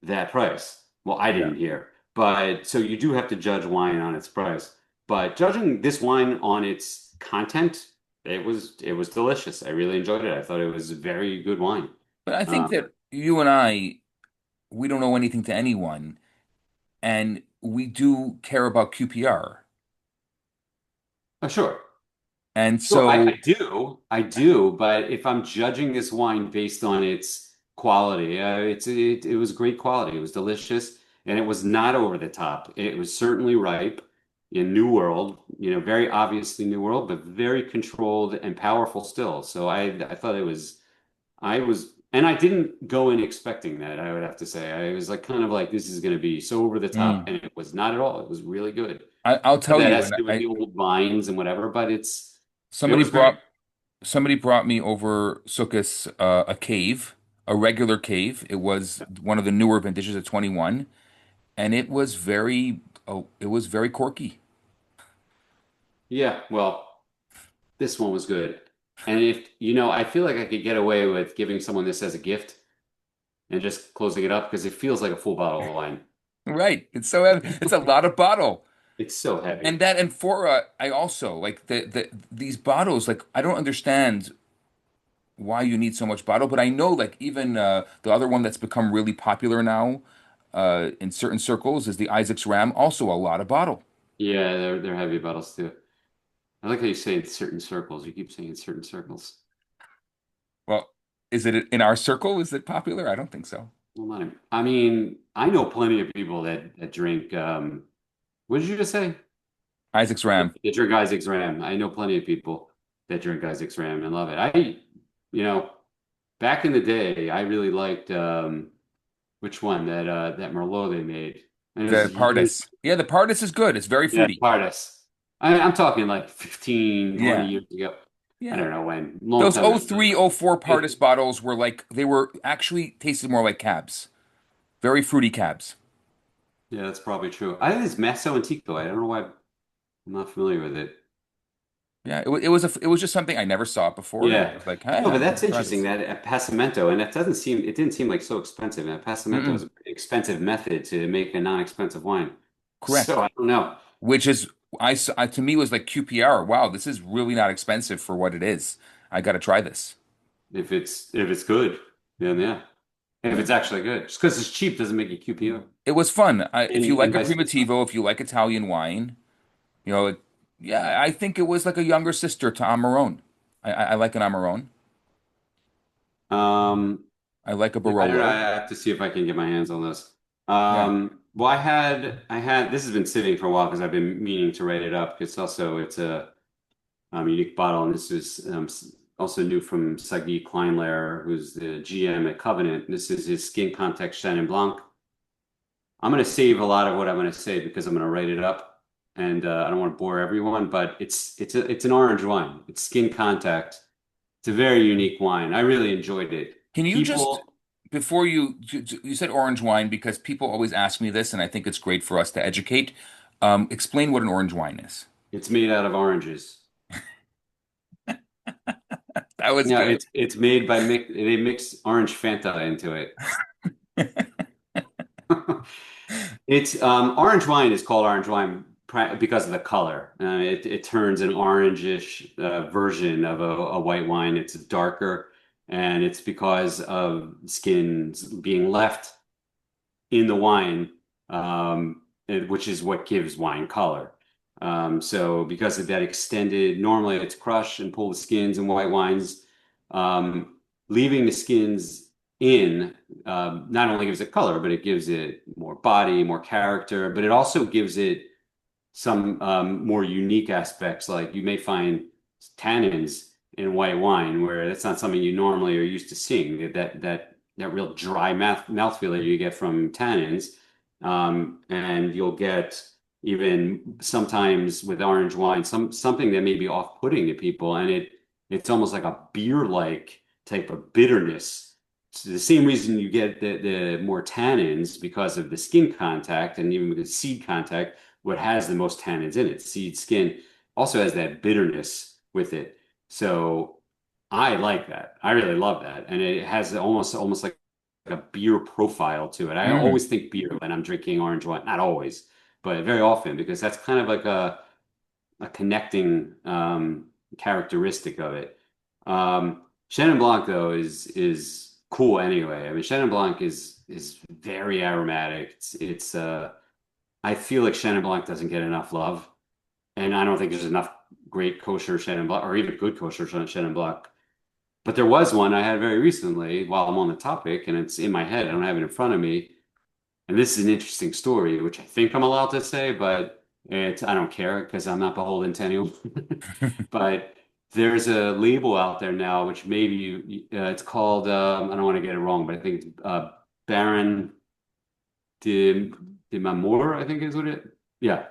that price. Well, I Yeah. didn't hear, but so you do have to judge wine on its price. But judging this wine on its content, it was delicious. I really enjoyed it. I thought it was a very good wine. But I think Um, that you and I, we don't owe anything to anyone, and we do care about QPR. sure. And Sure, I so, do, but if I'm judging this wine based on its quality, it was great quality. It was delicious, and it was not over the top. It was certainly ripe in New World, very obviously New World, but very controlled and powerful still. So I thought and I didn't go in expecting that, I would have to say. I was like kind of like this is going to be so over the top, mm, and it was not at all. It was really good. I'll But tell that you, has and to do with the old vines and whatever, but it somebody was great. brought somebody brought me over Sukkot a cave, a regular cave. It was one of the newer vintages at 21, and it was very corky. Yeah, well, this one was good. And I feel like I could get away with giving someone this as a gift and just closing it up because it feels like a full bottle of wine. Right. It's so heavy. It's a lot of bottle. It's so And heavy. that and for I also like these bottles, like I don't understand why you need so much bottle, but I know like even the other one that's become really popular now in certain circles is the Isaac's Ram, also a lot of bottle. Yeah, they're heavy bottles too. I like how you say in certain circles. You keep saying in certain circles. Well, is it in our circle? Is it popular? I don't think so. Well, I mean, I know plenty of people that drink. What did you just say? Isaac's Ram. That drink Isaac's Ram. I know plenty of people that drink Isaac's Ram and love it. You know, back in the day, I really liked which one that Merlot they made. And it was The years. Pardis. Yeah, the Pardis is good. It's very Yeah, fruity. Pardis. I'm talking like 15, 20 Yeah. years ago. I Yeah. don't know when. Long Those time oh ago. 03, oh 04 It, Pardis bottles were like they were actually tasted more like cabs. Very fruity cabs. yeah, that's probably true. I think it's Masso Antico. I don't know why I'm not familiar with it. Yeah, it was just something I never saw before, and I Yeah. was like, hey, No, but I'm that's gonna try interesting this. that at Passamento, and it didn't seem like so expensive. And Passamento is Mm-mm. a pretty expensive method to make a non-expensive wine. So Correct. I don't know Which is to me was like QPR. Wow, this is really not expensive for what it is. I got to try this. if it's good. Then yeah. If Yeah. it's actually good. Just because it's cheap doesn't make it QPO. It was fun. If you And like a vice versa. Primitivo, if you like Italian wine, you know, yeah, I think it was like a younger sister to Amarone. I like an Amarone. Um, I like a I don't know. I Barolo. have to see if I can get my hands on this. Yeah. Well, this has been sitting for a while because I've been meaning to write it up. It's a unique bottle, and this is also new from Sagi Kleinlayer, who's the GM at Covenant. This is his Skin Contact Chenin Blanc. I'm going to save a lot of what I'm going to say because I'm going to write it up, and I don't want to bore everyone. But it's an orange wine. It's Skin Contact. It's a very unique wine. I really enjoyed it. Can you just, People, before you said orange wine because people always ask me this, and I think it's great for us to educate. Explain what an orange wine is. it's made out of oranges. That was No, good. it's made by they mix orange Fanta into it. It's orange wine is called orange wine because of the color. It turns an orangish version of a white wine. It's darker, and it's because of skins being left in the wine, which is what gives wine color. So because of that extended, normally it's crush and pull the skins in white wines. Leaving the skins in not only gives it color, but it gives it more body, more character, but it also gives it some more unique aspects. Like you may find tannins in white wine where that's not something you normally are used to seeing. That real dry mouthfeel that you get from tannins, and you'll get even sometimes with orange wine something that may be off-putting to people, and it's almost like a beer-like type of bitterness. It's the same reason you get the more tannins because of the skin contact and even with the seed contact. What has the most tannins in it, seed skin, also has that bitterness with it. So I like that. I really love that, and it has almost like a beer profile to it. I Mm. always think beer when I'm drinking orange wine. Not always, but very often because that's kind of like a connecting characteristic of it. Chenin Blanc though is cool anyway. I mean, Chenin Blanc is very aromatic. It's I feel like Chenin Blanc doesn't get enough love, and I don't think there's enough great kosher Chenin Blanc or even good kosher Chenin Blanc. But there was one I had very recently while I'm on the topic, and it's in my head. I don't have it in front of me. And this is an interesting story, which I think I'm allowed to say, but I don't care because I'm not beholden to anyone. But there's a label out there now, which maybe it's called, I don't want to get it wrong, but I think it's Baron de Mamor, I think is what it, yeah.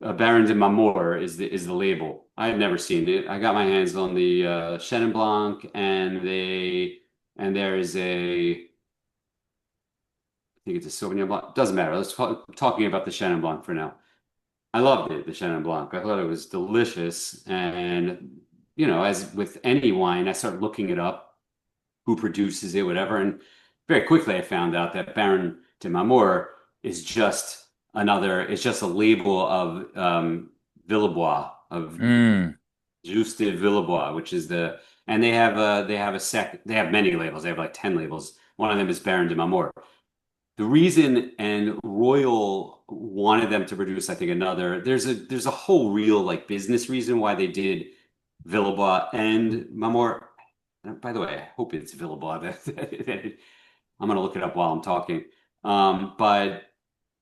Baron de Mamor is the label. I had never seen it. I got my hands on the Chenin Blanc, and there is I think it's a Sauvignon Blanc. Doesn't matter. Let's talk talking about the Chenin Blanc for now. I loved it, the Chenin Blanc. I thought it was delicious, and as with any wine, I started looking it up, who produces it, whatever, and very quickly I found out that Baron de Mamor is just it's just a label of Villebois, of Mm. Juste de Villebois, which is and they have many labels. They have like 10 labels. One of them is Baron de Mamor. The reason and Royal wanted them to produce, I think, another, there's a whole real like business reason why they did Villebois and Mamor. By the way, I hope it's Villebois. I'm gonna look it up while I'm talking. But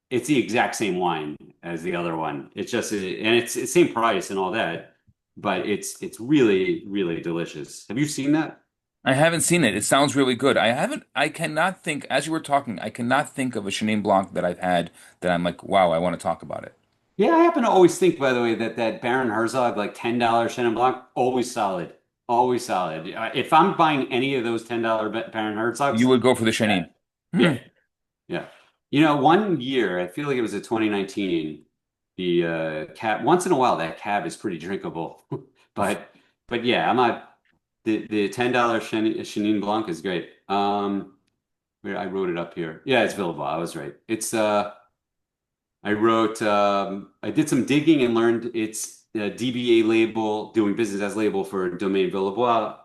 it's the exact same wine as the other one. And it's the same price and all that, but it's really, really delicious. Have you seen that? I haven't seen it. It sounds really good. I cannot think, as you were talking, I cannot think of a Chenin Blanc that I've had that I'm like, wow, I want to talk about it. Yeah, I happen to always think, by the way, that Baron Herzog, like $10 Chenin Blanc, always solid. Always solid. If I'm buying any of those $10 Baron You Herzogs, would go for the that. Chenin. Hmm. Yeah, yeah. One year, I feel like it was a 2019, the cab, once in a while, that cab is pretty drinkable. But yeah, I'm not, the $10 Chenin Blanc is great. I wrote it up here. Yeah, it's Villebois. I was right. I did some digging and learned it's a DBA label, doing business as label for Domaine Villebois,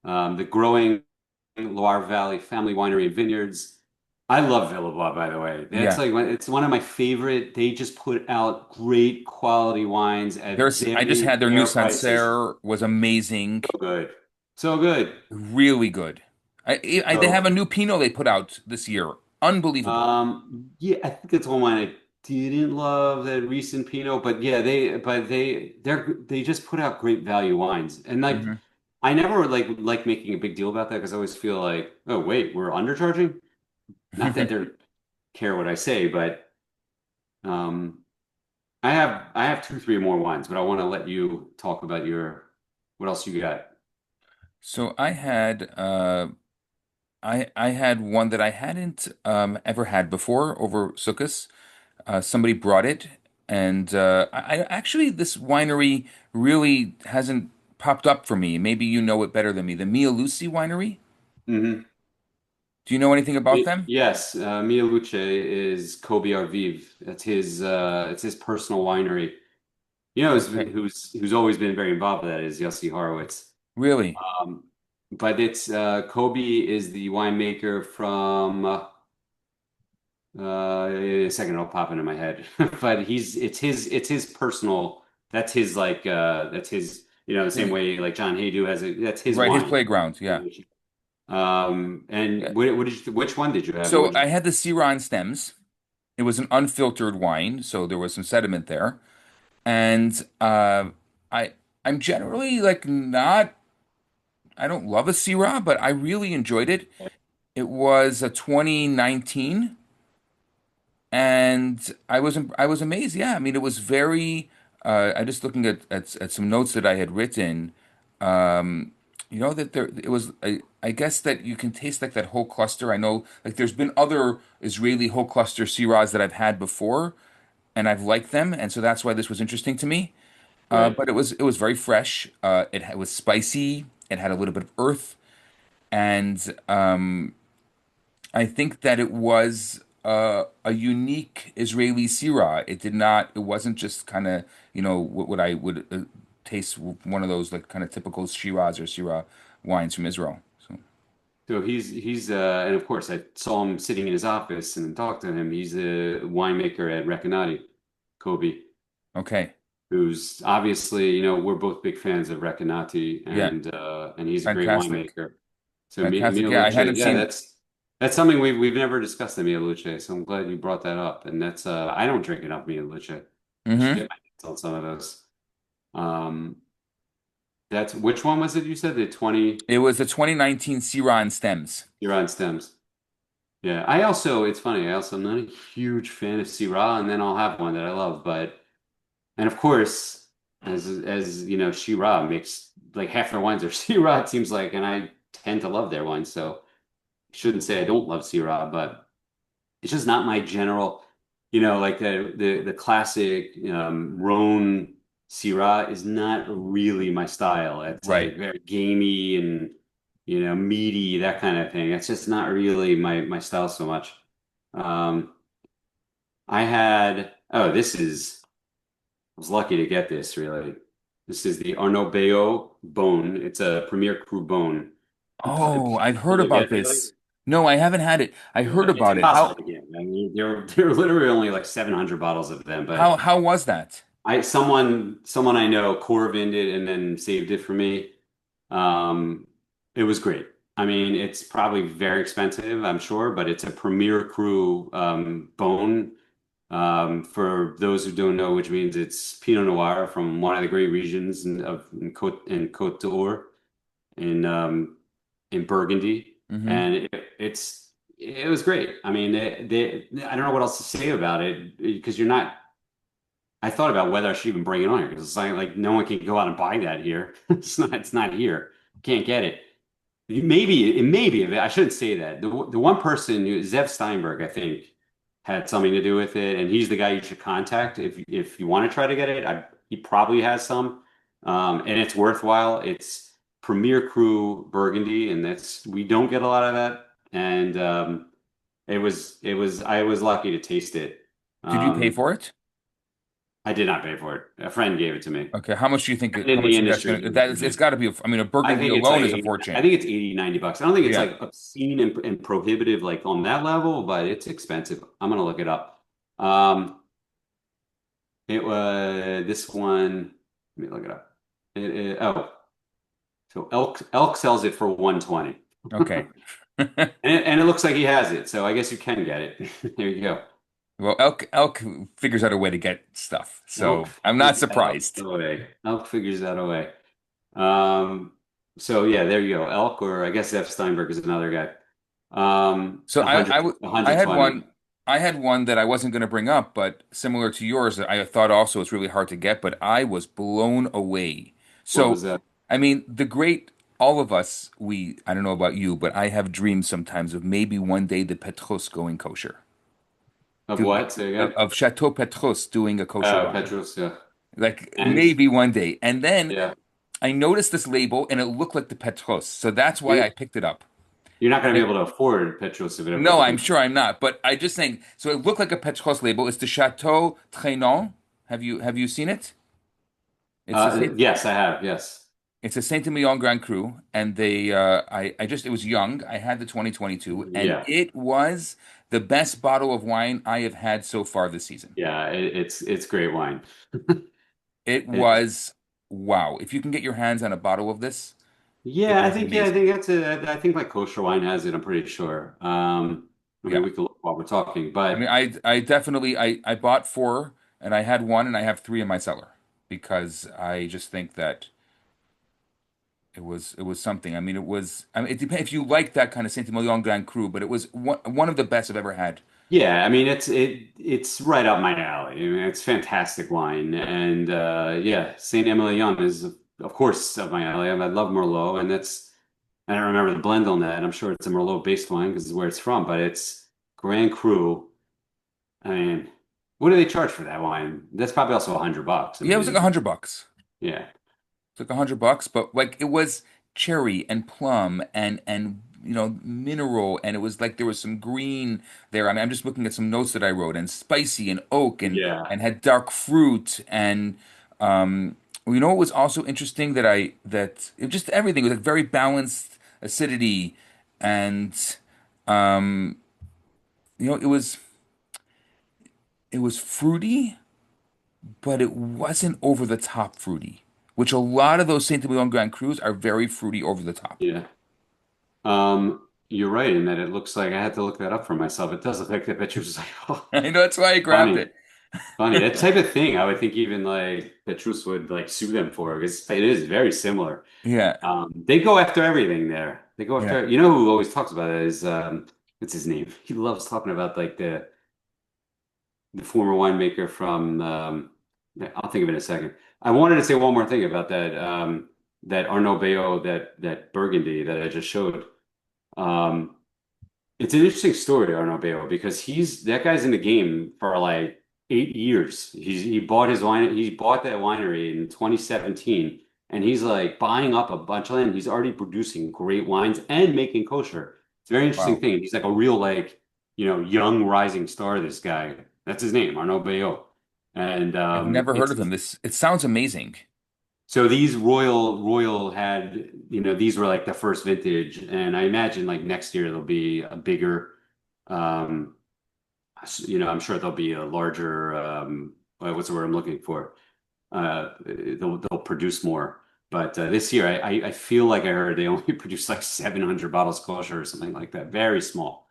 the growing Loire Valley family winery and vineyards. I love Villebois, by the way. Yeah. It's one of my favorite. They just put out great quality wines at I just very had their new fair prices. Sancerre was amazing. So good. So good. Really good. They have So a new Pinot they put out this year. Unbelievable. Yeah, I think it's one wine I didn't love, that recent Pinot, but yeah, they just put out great value wines, and like Hmm. I never like making a big deal about that because I always feel like, oh wait, we're undercharging. Not that they care what I say, but um, I have two, three more wines, but I want to let you talk about your what else you got. So I had one that I hadn't ever had before over Sukkot. Somebody brought it, and I actually this winery really hasn't popped up for me. Maybe you know it better than me. The Mia Lucy Winery. Hmm. Do you know anything about them? Yes, Mia Luce is Kobe Arviv. It's his personal winery. You know, Okay. who's always been very involved with that is Yossi Horowitz. Really? Um, but it's Kobe is the winemaker from a second it'll pop into my head. But it's his personal that's his that's his the same His, way like John Haydu has it that's his right, his wine. playground. Yeah. And Yeah. what did which one did you have? So I had the Syrah stems. It was an unfiltered wine, so there was some sediment there. And I I'm generally like not I don't love a Syrah, but I really enjoyed it. It was a 2019, and I was amazed. Yeah, I mean, it was very. I just looking at some notes that I had written. Um, that there it was. I guess that you can taste like that whole cluster. I know like there's been other Israeli whole cluster Syrahs that I've had before, and I've liked them, and so that's why this was interesting to me. Right. But it was very fresh. It was spicy. It had a little bit of earth, and I think that it was a unique Israeli sirah. It wasn't just kind of, what I would taste one of those like kind of typical Shiraz or Syrah wines from Israel. So, So he's and of course I saw him sitting in his office and talked to him. He's a winemaker at Recanati, Kobe, okay. who's obviously, we're both big fans of Recanati Yeah, and he's a great fantastic. winemaker. So Fantastic. Mia Yeah, I Luce, hadn't yeah, seen. that's something we've never discussed at Mia Luce. So I'm glad you brought that up. And that's I don't drink enough Mia Luce. I should Hmm. get my hands on some of those. Um, that's which one was it you said? The 20 It was the 2019 Syrah and Stems. you're on stems. Yeah, it's funny, I also am not a huge fan of Syrah, and then I'll have one that I love, and of course, as you know, Syrah makes like half their wines are Syrah, it seems like, and I tend to love their wines, so I shouldn't say I don't love Syrah, but it's just not my general, like the classic Rhone Syrah is not really my style. It's Right. like very gamey and meaty, that kind of thing. It's just not really my style so much. Um, I had I was lucky to get this really. This is the Arnaud Bone. It's a Premier Cru Beaune. Oh, I've heard Did you about get it? this. No, I haven't had it. I heard It's about it. impossible to get. I mean, there are literally only like 700 bottles of them, but How was that? someone I know Corvined it and then saved it for me. Um, it was great. I mean, it's probably very expensive, I'm sure, but it's a Premier Cru bone. For those who don't know, which means it's Pinot Noir from one of the great regions in Côte d'Or in Burgundy, Hmm. and it was great. I mean, I don't know what else to say about it because you're not. I thought about whether I should even bring it on here because it's like no one can go out and buy that here. It's not here. Can't get it. Maybe I shouldn't say that. The one person, Zev Steinberg, I think, had something to do with it, and he's the guy you should contact if you want to try to get it. He probably has some, and it's worthwhile. It's Premier Cru Burgundy, and that's we don't get a lot of that. And I was lucky to taste it. Did you pay Um, for it? I did not pay for it. A friend gave it to me. Okay, how much do you think And how in the much you think that's industry gonna gave it that to is it's me. got to be I mean a I Burgundy think it's like alone is a 80, I fortune. think it's 80, $90. I don't think it's Yeah. like obscene and prohibitive like on that level, but it's expensive. I'm gonna look it up. Um, it was this one. Let me look it up. So Elk sells it for 120. Okay. And it looks like he has it, so I guess you can get it. There you go. Well, Elk figures out a way to get stuff, Elk so I'm not figures out surprised. a way. Elk figures out a way. Um, so yeah, there you go. Elk, or I guess F. Steinberg is another guy. So 100, I had 120. one that I wasn't going to bring up, but similar to yours, I thought also it's really hard to get, but I was blown away. What So, was that? I mean, all of us, I don't know about you, but I have dreams sometimes of maybe one day the Petrus going kosher, Of doing what? Say again? of Chateau Petrus doing a kosher line. Petrus, yeah. Like And maybe one day. And then yeah. I noticed this label and it looked like the Petros, so that's why I You- picked it up. You're not going to And be able to afford Petrus if it ever no, I'm opens. sure I'm not, but I just saying. So it looked like a Petros label. It's the Chateau Traînant. Have you seen it? It's a Saint Yes, I have. Yes. it's a Saint-Emilion Grand Cru, and I just it was young. I had the 2022, and Yeah. it was the best bottle of wine I have had so far this season. Yeah. It's great wine. It It's was wow. If you can get your hands on a bottle of this, it Yeah, was I amazing. think that's it. I think like kosher wine has it, I'm pretty sure. I mean Yeah. we could look while we're talking, I mean, but I definitely I bought four and I had one and I have three in my cellar because I just think that it was something. I mean, it depends if you like that kind of Saint-Emilion Grand Cru, but it was one of the best I've ever had. yeah, I mean it's right up my alley. I mean it's fantastic wine. And yeah, Saint Emilion is of course up my alley. I love Merlot and that's I don't remember the blend on that. I'm sure it's a Merlot based wine because it's where it's from, but it's Grand Cru. I mean, what do they charge for that wine? That's probably also $100. I Yeah, it was like a mean, hundred bucks. yeah. It's like a hundred bucks, but like it was cherry and plum and mineral, and it was like there was some green there. I mean, I'm just looking at some notes that I wrote, and spicy and oak Yeah. and had dark fruit and um what was also interesting that it just everything was like very balanced acidity and um it was fruity, but it wasn't over the top fruity, which a lot of those Saint Emilion Grand Crus are very fruity over the top. Yeah. You're right in that it looks like I had to look that up for myself. It does look like the picture's like, oh, I know that's why I grabbed funny, it. funny. That type of thing, I would think even like Petrus would like sue them for because it is very similar. Yeah, They go after everything there. They go yeah. after, you know who always talks about it is what's his name? He loves talking about like the former winemaker from yeah, I'll think of it in a second. I wanted to say one more thing about that Arnaud Bayot, that Burgundy that I just showed. Um, it's an interesting story, Arnaud Bayot, because he's that guy's in the game for like 8 years. He bought that winery in 2017, and he's like buying up a bunch of land. He's already producing great wines and making kosher. It's a very interesting Wow. thing. He's like a real like young rising star. This guy, that's his name, Arnaud Bayot, and I've never heard it's of them. It sounds amazing. so these Royal had, these were like the first vintage, and I imagine like next year there'll be a bigger, um, I'm sure there'll be a larger, what's the word I'm looking for? They'll produce more. But this year, I feel like I heard they only produced like 700 bottles kosher or something like that, very small.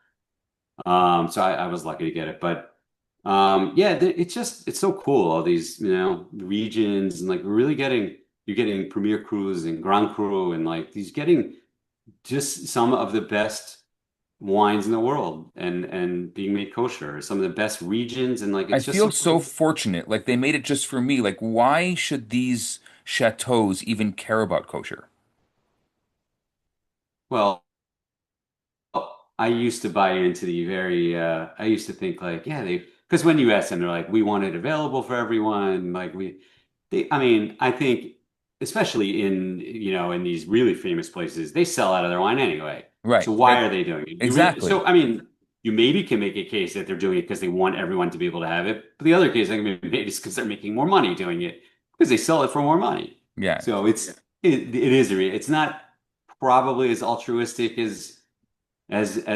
So I was lucky to get it, but yeah, it's so cool. All these regions and like really getting you're getting Premier Crus and Grand Cru and like these getting just some of the best wines in the world and being made kosher. Some of the best regions and like I it's just feel so so cool. fortunate. Like they made it just for me. Like why should these chateaus even care about kosher? Well, I used to buy into the very I used to think like yeah they because when you ask them they're like we want it available for everyone like I mean I think especially in these really famous places they sell out of their wine anyway, Right. so why are they doing it? Exactly. So I mean you maybe can make a case that they're doing it because they want everyone to be able to have it, but the other case I can be made is because they're making more money doing it because they sell it for more money. Yeah. So it is it's not probably as altruistic as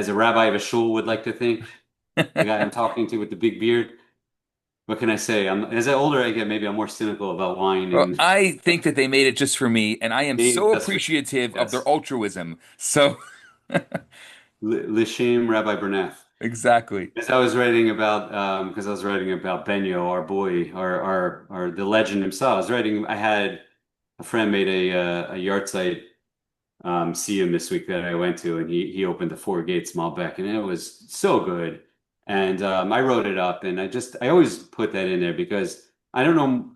a rabbi of a shul would like to think, the guy I'm talking to with the big beard. What can I say? As I older I get, maybe I'm more cynical about wine Well, and I think that they made it just for me, and I am maybe so that's what, appreciative of their yes. altruism. So, L'Shem Rabbi Bernath. exactly. As I was writing about, because I was writing about Benyo, our boy, the legend himself. I had a friend made a yard site see him this week that I went to, and he opened the Four Gates Malbec, and it was so good. And I wrote it up, and I always put that in there because I don't know,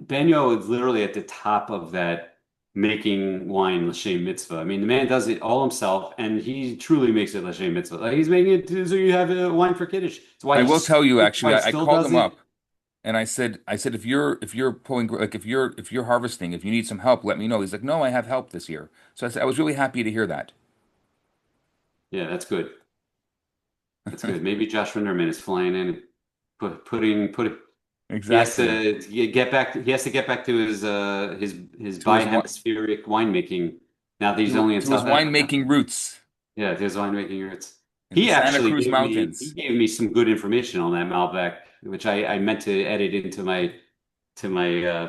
Benyo is literally at the top of that making wine l'shem mitzvah. I mean, the man does it all himself, and he truly makes it l'shem mitzvah. Like he's making it so you have a wine for kiddush. It's why I will tell you, actually, he I still called does them it. up. And I said, if you're pulling like if you're harvesting, if you need some help, let me know. He's like, no, I have help this year. So I said I was really happy to hear that. Yeah, that's good. That's good. Maybe Josh Rinderman is flying in, putting. He has Exactly. to get back. He has to get back to his To his wi- bi-hemispheric winemaking. Now that he's to only in to his South Africa. winemaking roots Yeah, his winemaking roots. in the He Santa actually Cruz he Mountains. gave me some good information on that Malbec, which I meant to edit into my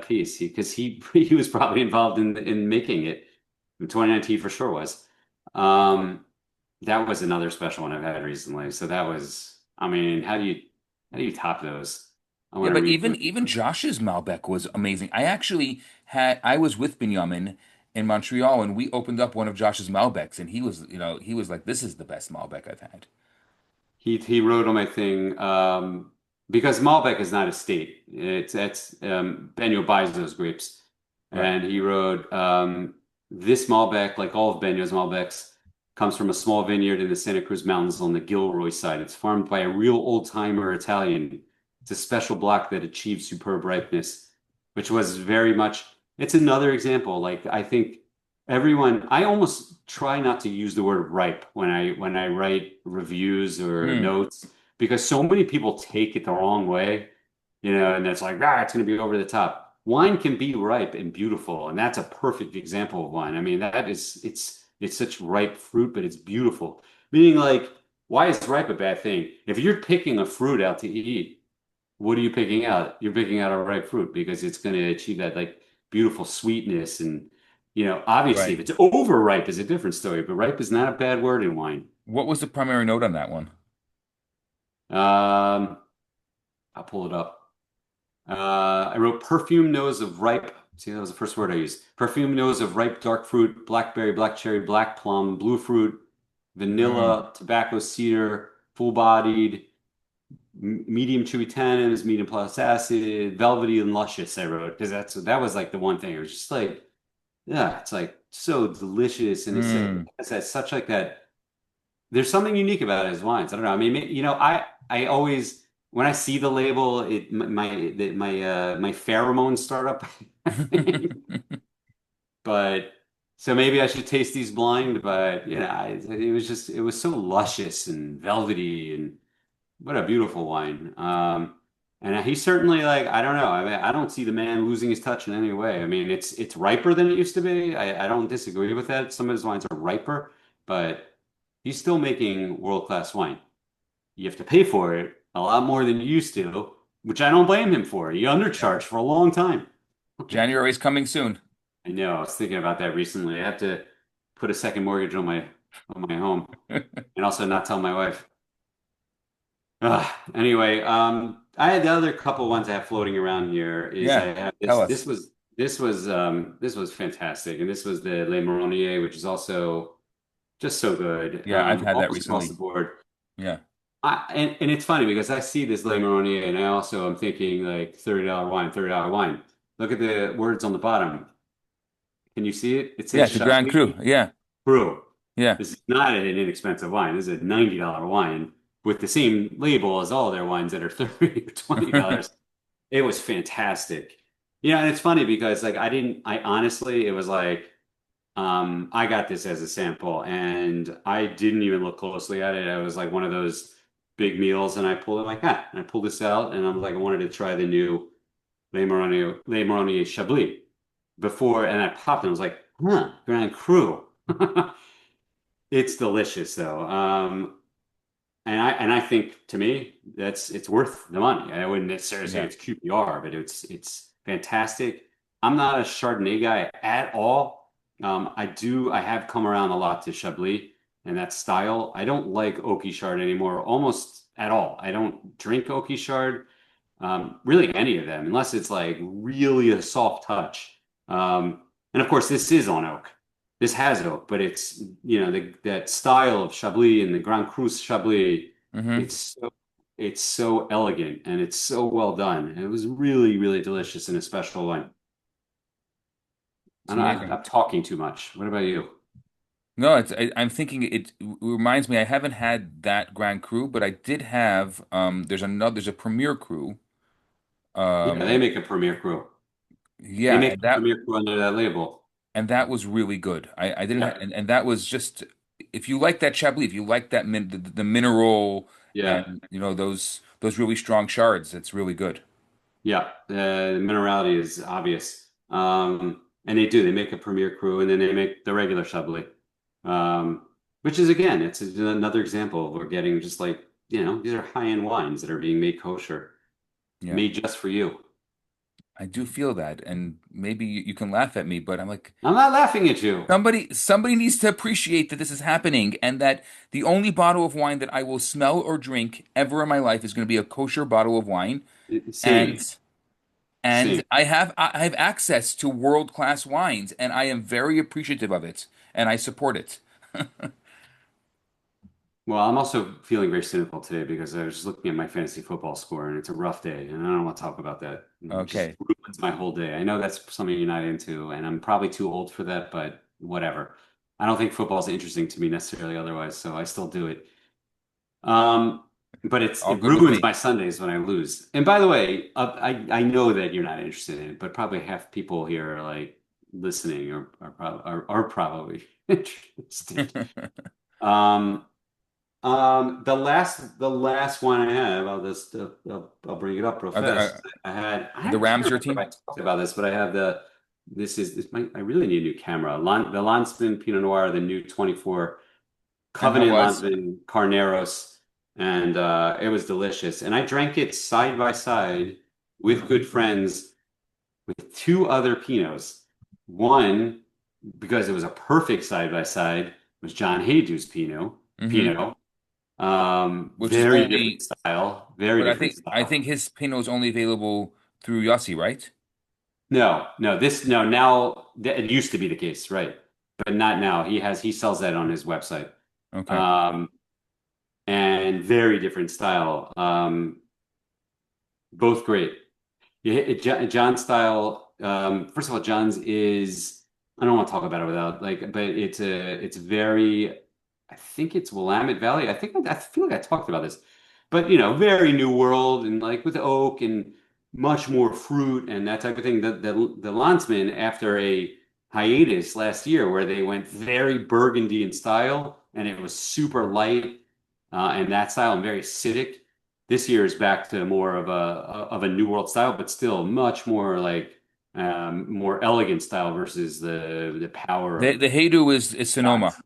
piece because he was probably involved in making it. In 2019 for sure was. Um, that was another special one I've had recently. So that was, I mean, how do you top those? I Yeah, want to but read even through. even Josh's Malbec was amazing. I was with Benjamin in Montreal and we opened up one of Josh's Malbecs and he was like, this is the best Malbec I've had. He wrote on my thing because Malbec is not a state. It's Benio buys those grapes, Right. and he wrote this Malbec, like all of Benio's Malbecs, comes from a small vineyard in the Santa Cruz Mountains on the Gilroy side. It's farmed by a real old-timer Italian. It's a special block that achieves superb ripeness, which was very much. It's another example. Like I think I almost try not to use the word ripe when I write reviews or Hmm. notes because so many people take it the wrong way, and it's like, it's going to be over the top. Wine can be ripe and beautiful, and that's a perfect example of wine. I mean, it's such ripe fruit, but it's beautiful. Meaning, like, why is ripe a bad thing? If you're picking a fruit out to eat, what are you picking out? You're picking out a ripe fruit because it's going to achieve that like beautiful sweetness and obviously if Right. it's overripe is a different story, but ripe is not a bad word in wine. What was the primary note on that one? Um, I'll pull it up. I wrote perfume nose of ripe. See, that was the first word I used. Perfume nose of ripe dark fruit, blackberry, black cherry, black plum, blue fruit, Hmm. vanilla, tobacco, cedar, full-bodied, medium chewy tannins, medium plus acid, velvety and luscious. I wrote because that was like the one thing. It was just like, yeah, it's like so delicious, and it's such like that. There's something unique about his wines. I don't know. I mean, I always when I see the label, my pheromones start up. I think. But so maybe I should taste these blind. But it was so luscious and velvety and what a beautiful wine. And he's certainly like, I don't know. I mean, I don't see the man losing his touch in any way. I mean, it's riper than it used to be. I don't disagree with that. Some of his wines are riper, but he's still making world-class wine. You have to pay for it a lot more than you used to, which I don't blame him for. He Yeah. undercharged for a long time. January's coming soon. I know. I was thinking about that recently. I have to put a second mortgage on my home and also not tell my wife. Anyway, I had the other couple ones I have floating around here is I Yeah. have Tell this us. this was fantastic, and this was the Le Marronier, which is also just so good, Yeah, I've had that almost across the recently. board. Yeah. And it's funny because I see this Le Marronier and I also am thinking like $30 wine, $30 wine. Look at the words on the bottom. Can you see it? It Yeah, says it's a Grand Cru. Chablis Yeah. Cru. Yeah. This is not an inexpensive wine. This is a $90 wine with the same label as all their wines that are 30 or $20. It was fantastic. And it's funny because like I honestly, it was like, I got this as a sample and I didn't even look closely at it. I was like one of those big meals and I pulled it like, and I pulled this out and I'm like, I wanted to try the new Le Marronier Chablis before, and I popped and I was like, Grand Cru. It's delicious though. And I think to me it's worth the money. I wouldn't necessarily say Yeah. it's QPR, but it's fantastic. I'm not a Chardonnay guy at all. I have come around a lot to Chablis and that style. I don't like Oaky Chard anymore, almost at all. I don't drink Oaky Chard, really any of them, unless it's like really a soft touch. And of course, this is on oak. This has oak, but it's that style of Chablis and the Grand Crus Chablis. Hmm. It's so it's so elegant and it's so well done. And it was really, really delicious and a special one. It's I know amazing. I'm talking too much. What about you? No, I'm thinking it reminds me. I haven't had that Grand Cru, but I did have. There's a Premier Cru. Yeah, they And make a Premier Crus. They yeah, make a Premier Crus under that label. and that was really good. I didn't Yeah. and that was just if you like that Chablis, if you like that the mineral Yeah. and those really strong shards, it's really good. Yeah. The minerality is obvious. And they do. They make a Premier Crus and then they make the regular Chablis. Which is again, it's another example of we're getting just like, these are high-end wines that are being made kosher, Yeah. made just for you. I do feel that, and maybe you can laugh at me, but I'm like, I'm not laughing at you. somebody needs to appreciate that this is happening, and that the only bottle of wine that I will smell or drink ever in my life is going to be a kosher bottle of wine, and Same. and Same. I have access to world-class wines, and I am very appreciative of it, and I support it. Well, I'm also feeling very cynical today because I was just looking at my fantasy football score and it's a rough day, and I don't want to talk about that. It just Okay. ruins my whole day. I know that's something you're not into, and I'm probably too old for that, but whatever. I don't think football is interesting to me necessarily otherwise, so I still do it. Um, but All it good with ruins me. my Sundays when I lose. And by the way, I know that you're not interested in it, but probably half people here are like listening or are probably interested. Um, the last one I have, I'll bring it up real Are the fast. I are the can't Rams your remember if I team? talked about this, but I have I really need a new camera. The Landsman Pinot Noir, the new 24 And how Covenant was? Landsman Carneros, and it was delicious. And I drank it side by side with good friends with two other Pinots. One, because it was a perfect side by side, was John Haydu's Hmm. Pinot. Which is Very different only, style, very but different I style. think his Pinot is only available through Yossi, right? No, no, no, now it used to be the case, right? But not now. He sells that on his website. Okay. Um, and very different style. Both great. Yeah, John's style. First of all, John's is I don't want to talk about it without like, but it's very. I think it's Willamette Valley. I feel like I talked about this, but very New World and like with oak and much more fruit and that type of thing. The Landsman after a hiatus last year where they went very burgundy in style and it was super light and that style and very acidic. This year is back to more of a New World style, but still much more like more elegant style versus the power of The Haydu is Sonoma, John's. Oh,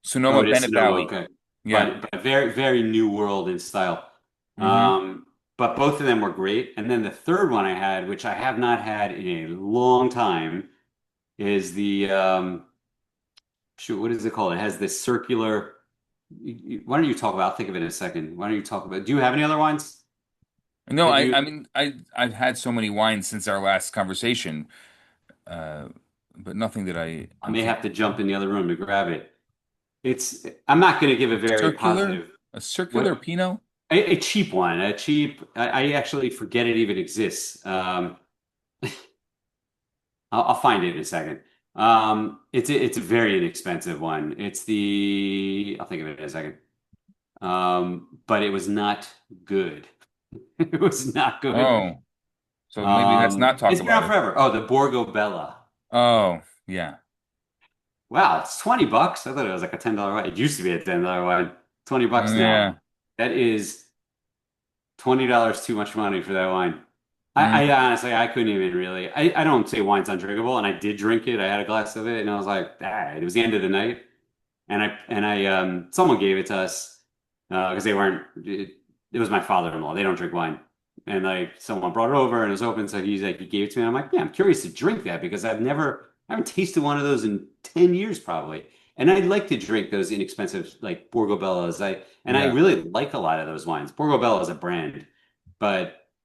Sonoma it is Bennett Sonoma, Valley. okay. Yeah. But very, very New World in style. Hmm. But both of them were great. And then the third one I had, which I have not had in a long time, is the shoot, what is it called? It has this circular. Why don't you talk about? I'll think of it in a second. Why don't you talk about? Do you have any other wines No, that you? I mean I've had so many wines since our last conversation, uh, but nothing that I I'm may have thinking to jump in the other room to grab it. I'm not going to give a very circular positive, a circular what, Pinot. a cheap one, I actually forget it even exists. I'll find it in a second. It's a very inexpensive one. I'll think of it in a second. But it was not good. It was not good. Oh, so maybe let's not talk It's been about out it. forever. Oh, the Borgo Bella. Oh, yeah. Wow, it's $20. I thought it was like a $10 wine. It used to be a $10 wine. $20 now. Yeah. That is $20 too much money for that wine. Mm. I honestly I couldn't even really. I don't say wine's undrinkable, and I did drink it. I had a glass of it, and I was like, it was the end of the night, and I someone gave it to us because they weren't. It was my father-in-law. They don't drink wine, and like someone brought it over and it was open, so he gave it to me. And I'm like, yeah, I'm curious to drink that because I haven't tasted one of those in 10 years probably. And I'd like to drink those inexpensive like Borgo Bellas. I Yeah. really like a lot of those wines. Borgo Bella is a brand,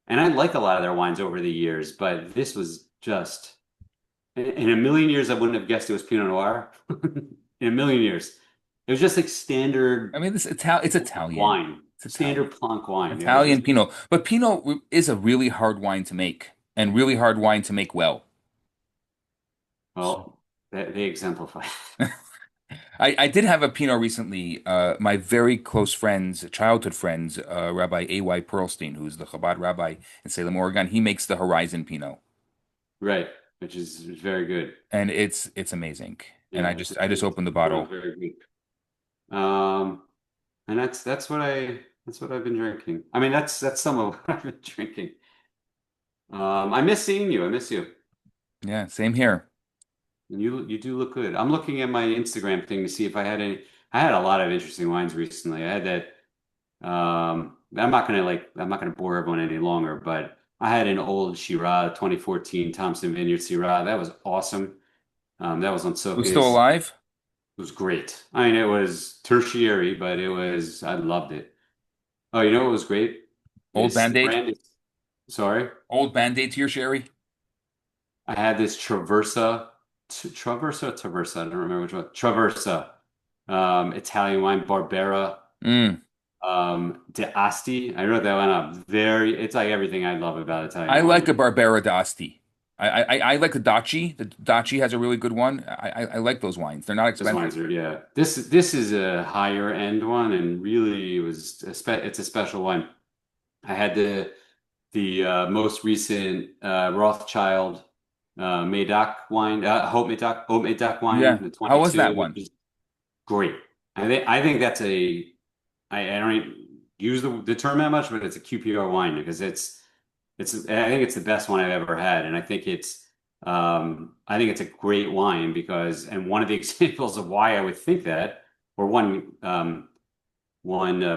and I like a lot of their wines over the years, but this was just in a million years I wouldn't have guessed it was Pinot Noir. In a million years. It was just like I standard mean, it's Italian. wine, It's standard Italian. plonk wine. It was Italian just Pinot. But Pinot is a really hard wine to make and really hard wine to make well. So, well, they exemplify. I did have a Pinot recently. My very close friends, childhood friends, Rabbi A.Y. Pearlstein, who's the Chabad rabbi in Salem, Oregon, he makes the Horizon Pinot, Right, which is very good. and it's amazing. And Yeah, I just it's opened the Pinot is bottle. very good. And that's what I've been drinking. I mean, that's some of what I've been drinking. I miss seeing you. I miss you. Yeah, same here. And you do look good. I'm looking at my Instagram thing to see if I had any. I had a lot of interesting wines recently. I had that. I'm not gonna bore everyone any longer, but I had an old Shiraz 2014 Thompson Vineyard Syrah. That was awesome. That was on Who's still Soches. alive? It was great. I mean, it was tertiary, but I loved it. Oh, you know what was great? Old Is the Band-Aid? brand is, sorry. Old Band-Aid to your sherry? I had this Traversa. I don't remember which one. Traversa, Italian wine, Barbera, Mm. De Asti. I wrote that one up. It's like everything I love about I Italian like wine. a Barbera d'Asti. I like the Daci. The Daci has a really good one. I like those wines. They're not Those expensive. wines are, yeah. This is a higher end one, and really it's a special one. I had the most recent Rothschild Medoc wine, Haute Medoc wine, Yeah. the How was 22, that which one? is great. I think that's I don't use the term that much, but it's a QPR wine because I think it's the best one I've ever had, and I think it's a great wine because and one of the examples of why I would think that, or one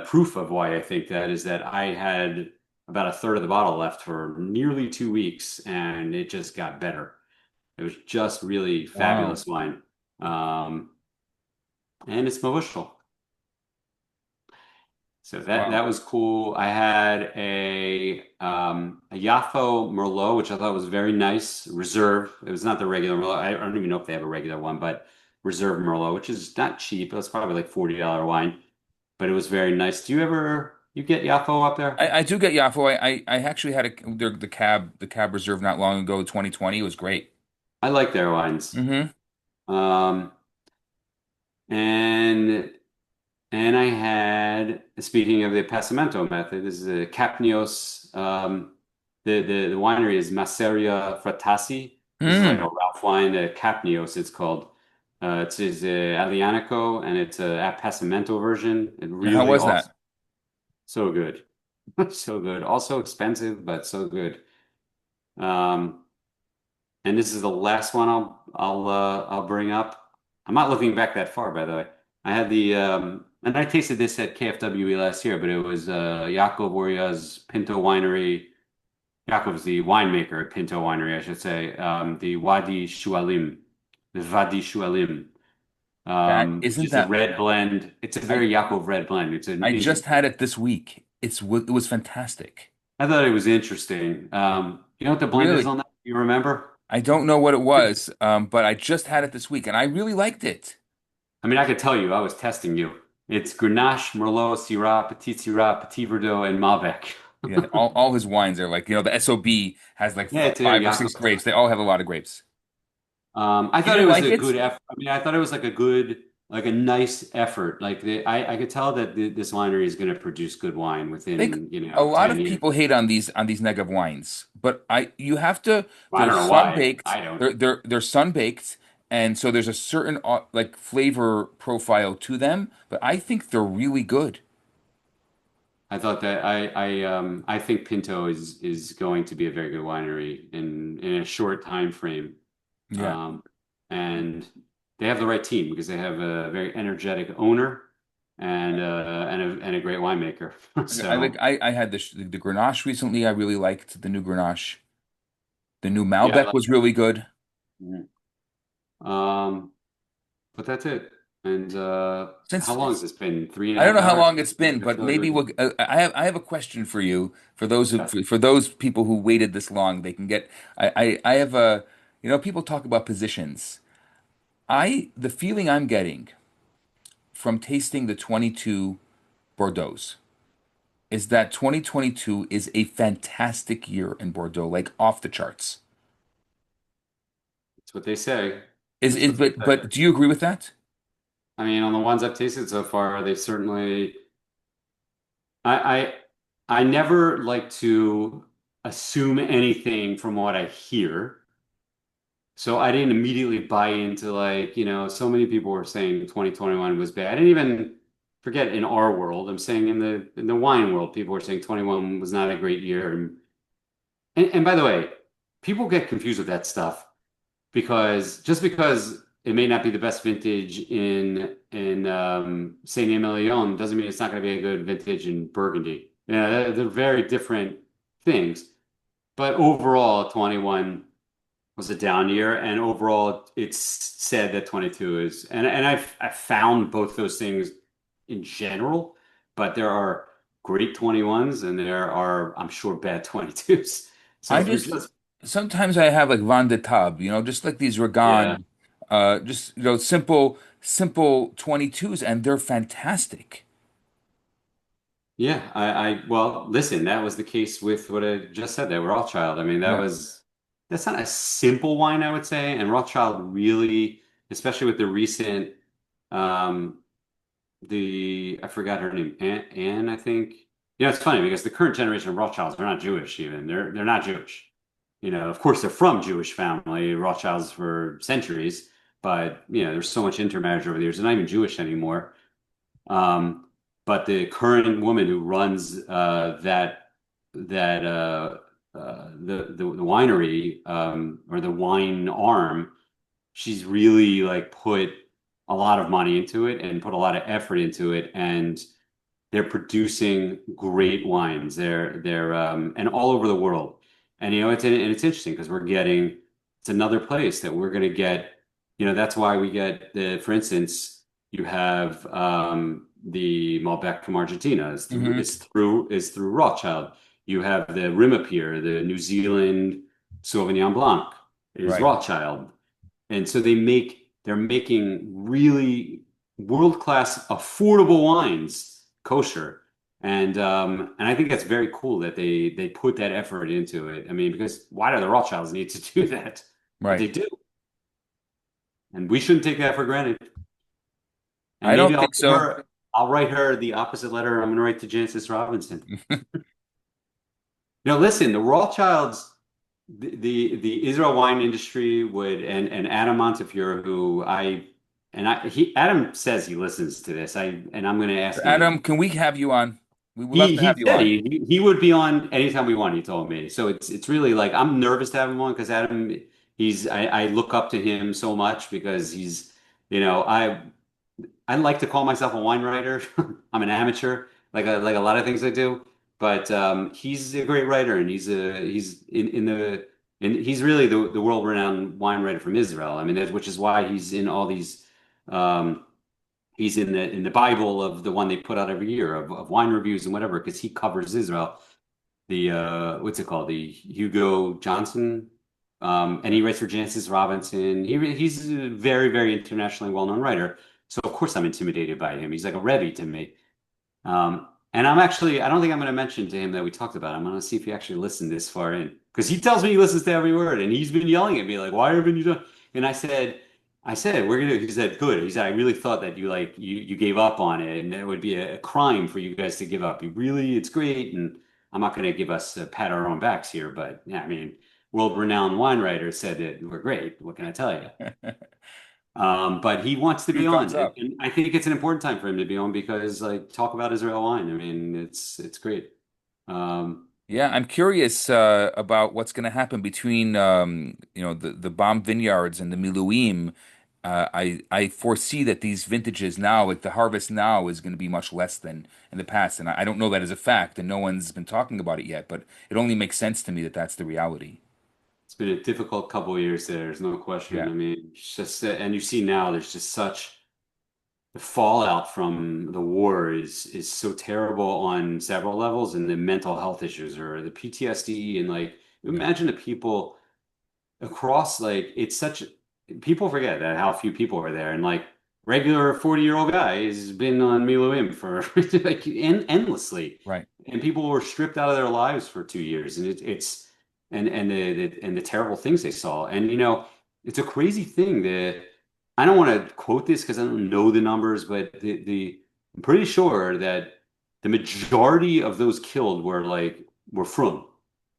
proof of why I think that is that I had about a third of the bottle left for nearly 2 weeks, and it just got better. It was just really Wow. fabulous wine, um, and it's Movushal. So that Wow. was cool. I had a Yafo Merlot, which I thought was very nice. Reserve. It was not the regular Merlot. I don't even know if they have a regular one, but Reserve Merlot, which is not cheap. It was probably like $40 wine, but it was very nice. You get Yafo up there? I do get Yafo. I actually had the cab reserve not long ago, 2020. It was great. I like their wines. Hmm. Um, and And I had, speaking of the Passamento method, this is a Capnios. The winery is Masseria Fratasi. This is like a Mm. Ralph wine, Capnios, it's called. It's Aglianico, and it's a Passamento version. It And how really was also that? so good, so good. Also expensive, but so good. Um, and this is the last one I'll bring up. I'm not looking back that far, by the way. I had and I tasted this at KFWE last year, but it was Yaakov Uriah's Pinto Winery. Yaakov's the winemaker at Pinto Winery, I should say. The Wadi Shualim. That Which isn't is a that red blend. It's a I very Yaakov red blend. I just had it this week. It was fantastic. I thought it was interesting. You know what the blend is Really. on that? You remember? I don't know what it was, but I just had it this week and I really liked it. I mean, I could tell you, I was testing you. It's Grenache, Merlot, Syrah, Petit Verdot, and Malbec. Yeah, all his wines are like, the SOB has like Yeah, it's a five or Yaakov. six grapes. They all have a lot of grapes. I You thought it didn't was like a it? good effort. I mean, I thought it was like like a nice effort. I could tell that this winery is going to produce good wine Like within, a lot 10 of years. people hate on these negative wines, but I you have to I they're don't know sun why. baked. I don't. They're sun baked, and so there's a certain like flavor profile to them, but I think they're really good. I thought that I think Pinto is going to be a very good winery in a short time frame. Yeah. Um, and they have the right team because they have a very energetic owner and a great winemaker. So I had the Grenache recently. I really liked the new Grenache. The new yeah, I Malbec like was really good. that. Um, but that's it. And how long has Since this been? Three and a I don't half know how hours? long it's been, I but feel like maybe we'll. I have a question for you for those yeah. for those people who waited this long. They can get. I have a. People talk about positions. The feeling I'm getting from tasting the 22 Bordeaux's is that 2022 is a fantastic year in Bordeaux, like off the charts. That's what they say. Is That's it? what they say. But do you agree with that? I mean, on the ones I've tasted so far, they certainly. I I never like to assume anything from what I hear. So I didn't immediately buy into like, so many people were saying 2021 was bad. I didn't even forget in our world. I'm saying in the wine world, people were saying 21 was not a great year. And by the way, people get confused with that stuff because just because it may not be the best vintage in Saint Emilion doesn't mean it's not going to be a good vintage in Burgundy. Yeah, they're very different things. But overall, 21 was a down year, and overall, it's said that 22 is, and I've found both those things in general, but there are great 21s and there are, I'm sure, bad 22s. So I if you're just just, sometimes I have like Van de Tab, just like these yeah, Ragan, just simple 22s, and they're fantastic. yeah, well, listen, that was the case with what I just said there, Rothschild. I mean, Yeah. that's not a simple wine, I would say, and Rothschild really, especially with the recent, um, I forgot her name, Anne, I think. It's funny because the current generation of Rothschilds are not Jewish even. They're not Jewish. Of course they're from Jewish family, Rothschilds for centuries, but there's so much intermarriage over the years. They're not even Jewish anymore. Um, but the current woman who runs that the winery or the wine arm, she's really like put a lot of money into it and put a lot of effort into it, and they're producing great wines. They're and all over the world. And it's interesting because it's another place that we're going to get. That's why we get for instance, you have the Malbec from Argentina Hmm. is through Rothschild. You have the Rimapier, the New Zealand Sauvignon Blanc is Right. Rothschild. And so they're making really world-class affordable wines kosher. And I think that's very cool that they put that effort into it. I mean, because why do the Rothschilds need to do that? But they Right. do. And we shouldn't take that for granted. And I maybe don't think so. I'll write her the opposite letter I'm gonna write to Jancis Robinson. Listen, the Rothschilds, the Israel wine industry would, and Adam Montefiore, who Adam says he listens to this. And I'm going to ask him if Adam, can we have you on? We would love he to have he you said on. he would be on anytime we want. He told me. So it's really like I'm nervous to have him on because Adam, I look up to him so much because he's, you know, I like to call myself a wine writer. I'm an amateur, like a lot of things I do. But he's a great writer, and he's in the and he's really the world-renowned wine writer from Israel. I mean, which is why he's in all these. Um, he's in the Bible of the one they put out every year of wine reviews and whatever, because he covers Israel. The what's it called? The Hugo Johnson, and he writes for Jancis Robinson. He's a very, very internationally well-known writer. So of course I'm intimidated by him. He's like a Rebbe to me. And I don't think I'm going to mention to him that we talked about it. I'm going to see if he actually listened this far in. Because he tells me he listens to every word, and he's been yelling at me like, "Why haven't you done?" And I said, we're gonna. He said, "Good." He said, "I really thought that you gave up on it, and it would be a crime for you guys to give up. It's great." And I'm not going to give us a pat on our own backs here, but yeah, I mean, world-renowned wine writers said that we're great. What can I tell you? But he wants to Two be on, thumbs and, up. and I think it's an important time for him to be on because, like, talk about Israel wine. I mean, it's great. Um, Yeah, I'm curious about what's going to happen between the Bomb Vineyards and the Miluim. I foresee that these vintages now, like the harvest now, is going to be much less than in the past, and I don't know that as a fact, and no one's been talking about it yet. But it only makes sense to me that that's the reality. it's been a difficult couple of years there. There's no question. Yeah, I mean, it's just and you see now there's just such the fallout from the war is so terrible on several levels, and the mental health issues or the PTSD and like imagine the people across like it's such people forget that how few people are there and like regular 40-year-old guy has been on Miluim for like endlessly right. and people were stripped out of their lives for 2 years and it's and the terrible things they saw and it's a crazy thing that I don't want to quote this because I don't know the numbers, but the I'm pretty sure that the majority of those killed were from,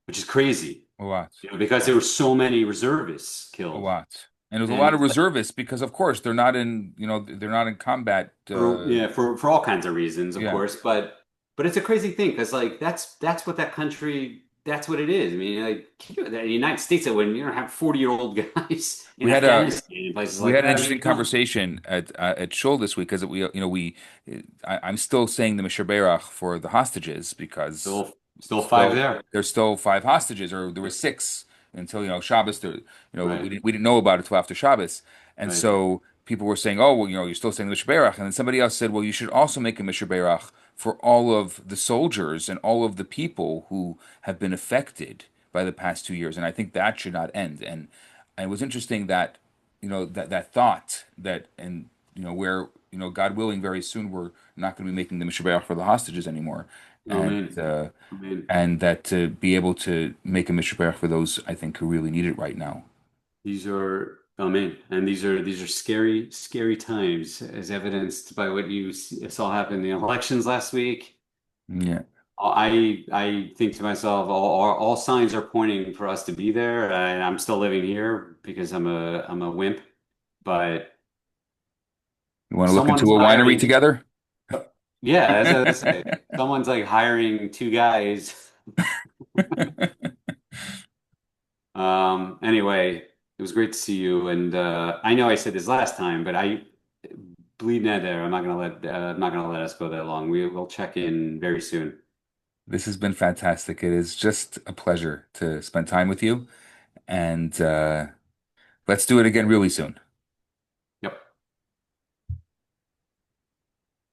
which is crazy, A lot. because there were so many reservists A killed. lot. And there's a And lot of it's like reservists because of course they're not in, they're not in combat. for all kinds of reasons, of Yeah. course, but it's a crazy thing because like that's what that country that's what it is. I mean, like the United States that when you don't have 40-year-old guys in We had a Afghanistan and places we like had an that. I mean, interesting conversation at Shul this week because I'm still saying the Misher Berach for the hostages because still five still there, there's still five hostages, or there were six until Shabbos. right? We didn't know about it till after Shabbos, and Right. so people were saying, oh well, you're still saying the Misher Berach, and then somebody else said, well, you should also make a Misher Berach for all of the soldiers and all of the people who have been affected by the past 2 years, and I think that should not end. And it was interesting that that thought that, and where God willing very soon we're not going to be making the Mishabach for the hostages anymore, and Amen. uh, Amen. and that to be able to make a Mishabach for those I think who really need it right now. These are amen, and these are scary, scary times, as evidenced by what saw happen in the elections last week. Yeah, I think to myself, all signs are pointing for us to be there, and I'm still living here because I'm a wimp. But you want to look someone's into a winery hiring, together? yeah, as I was say, someone's like hiring two guys. Anyway, it was great to see you, and I know I said this last time, but I bleed there. I'm not gonna let us go that long. We will check in very soon. This has been fantastic. It is just a pleasure to spend time with you, and let's do it again really soon.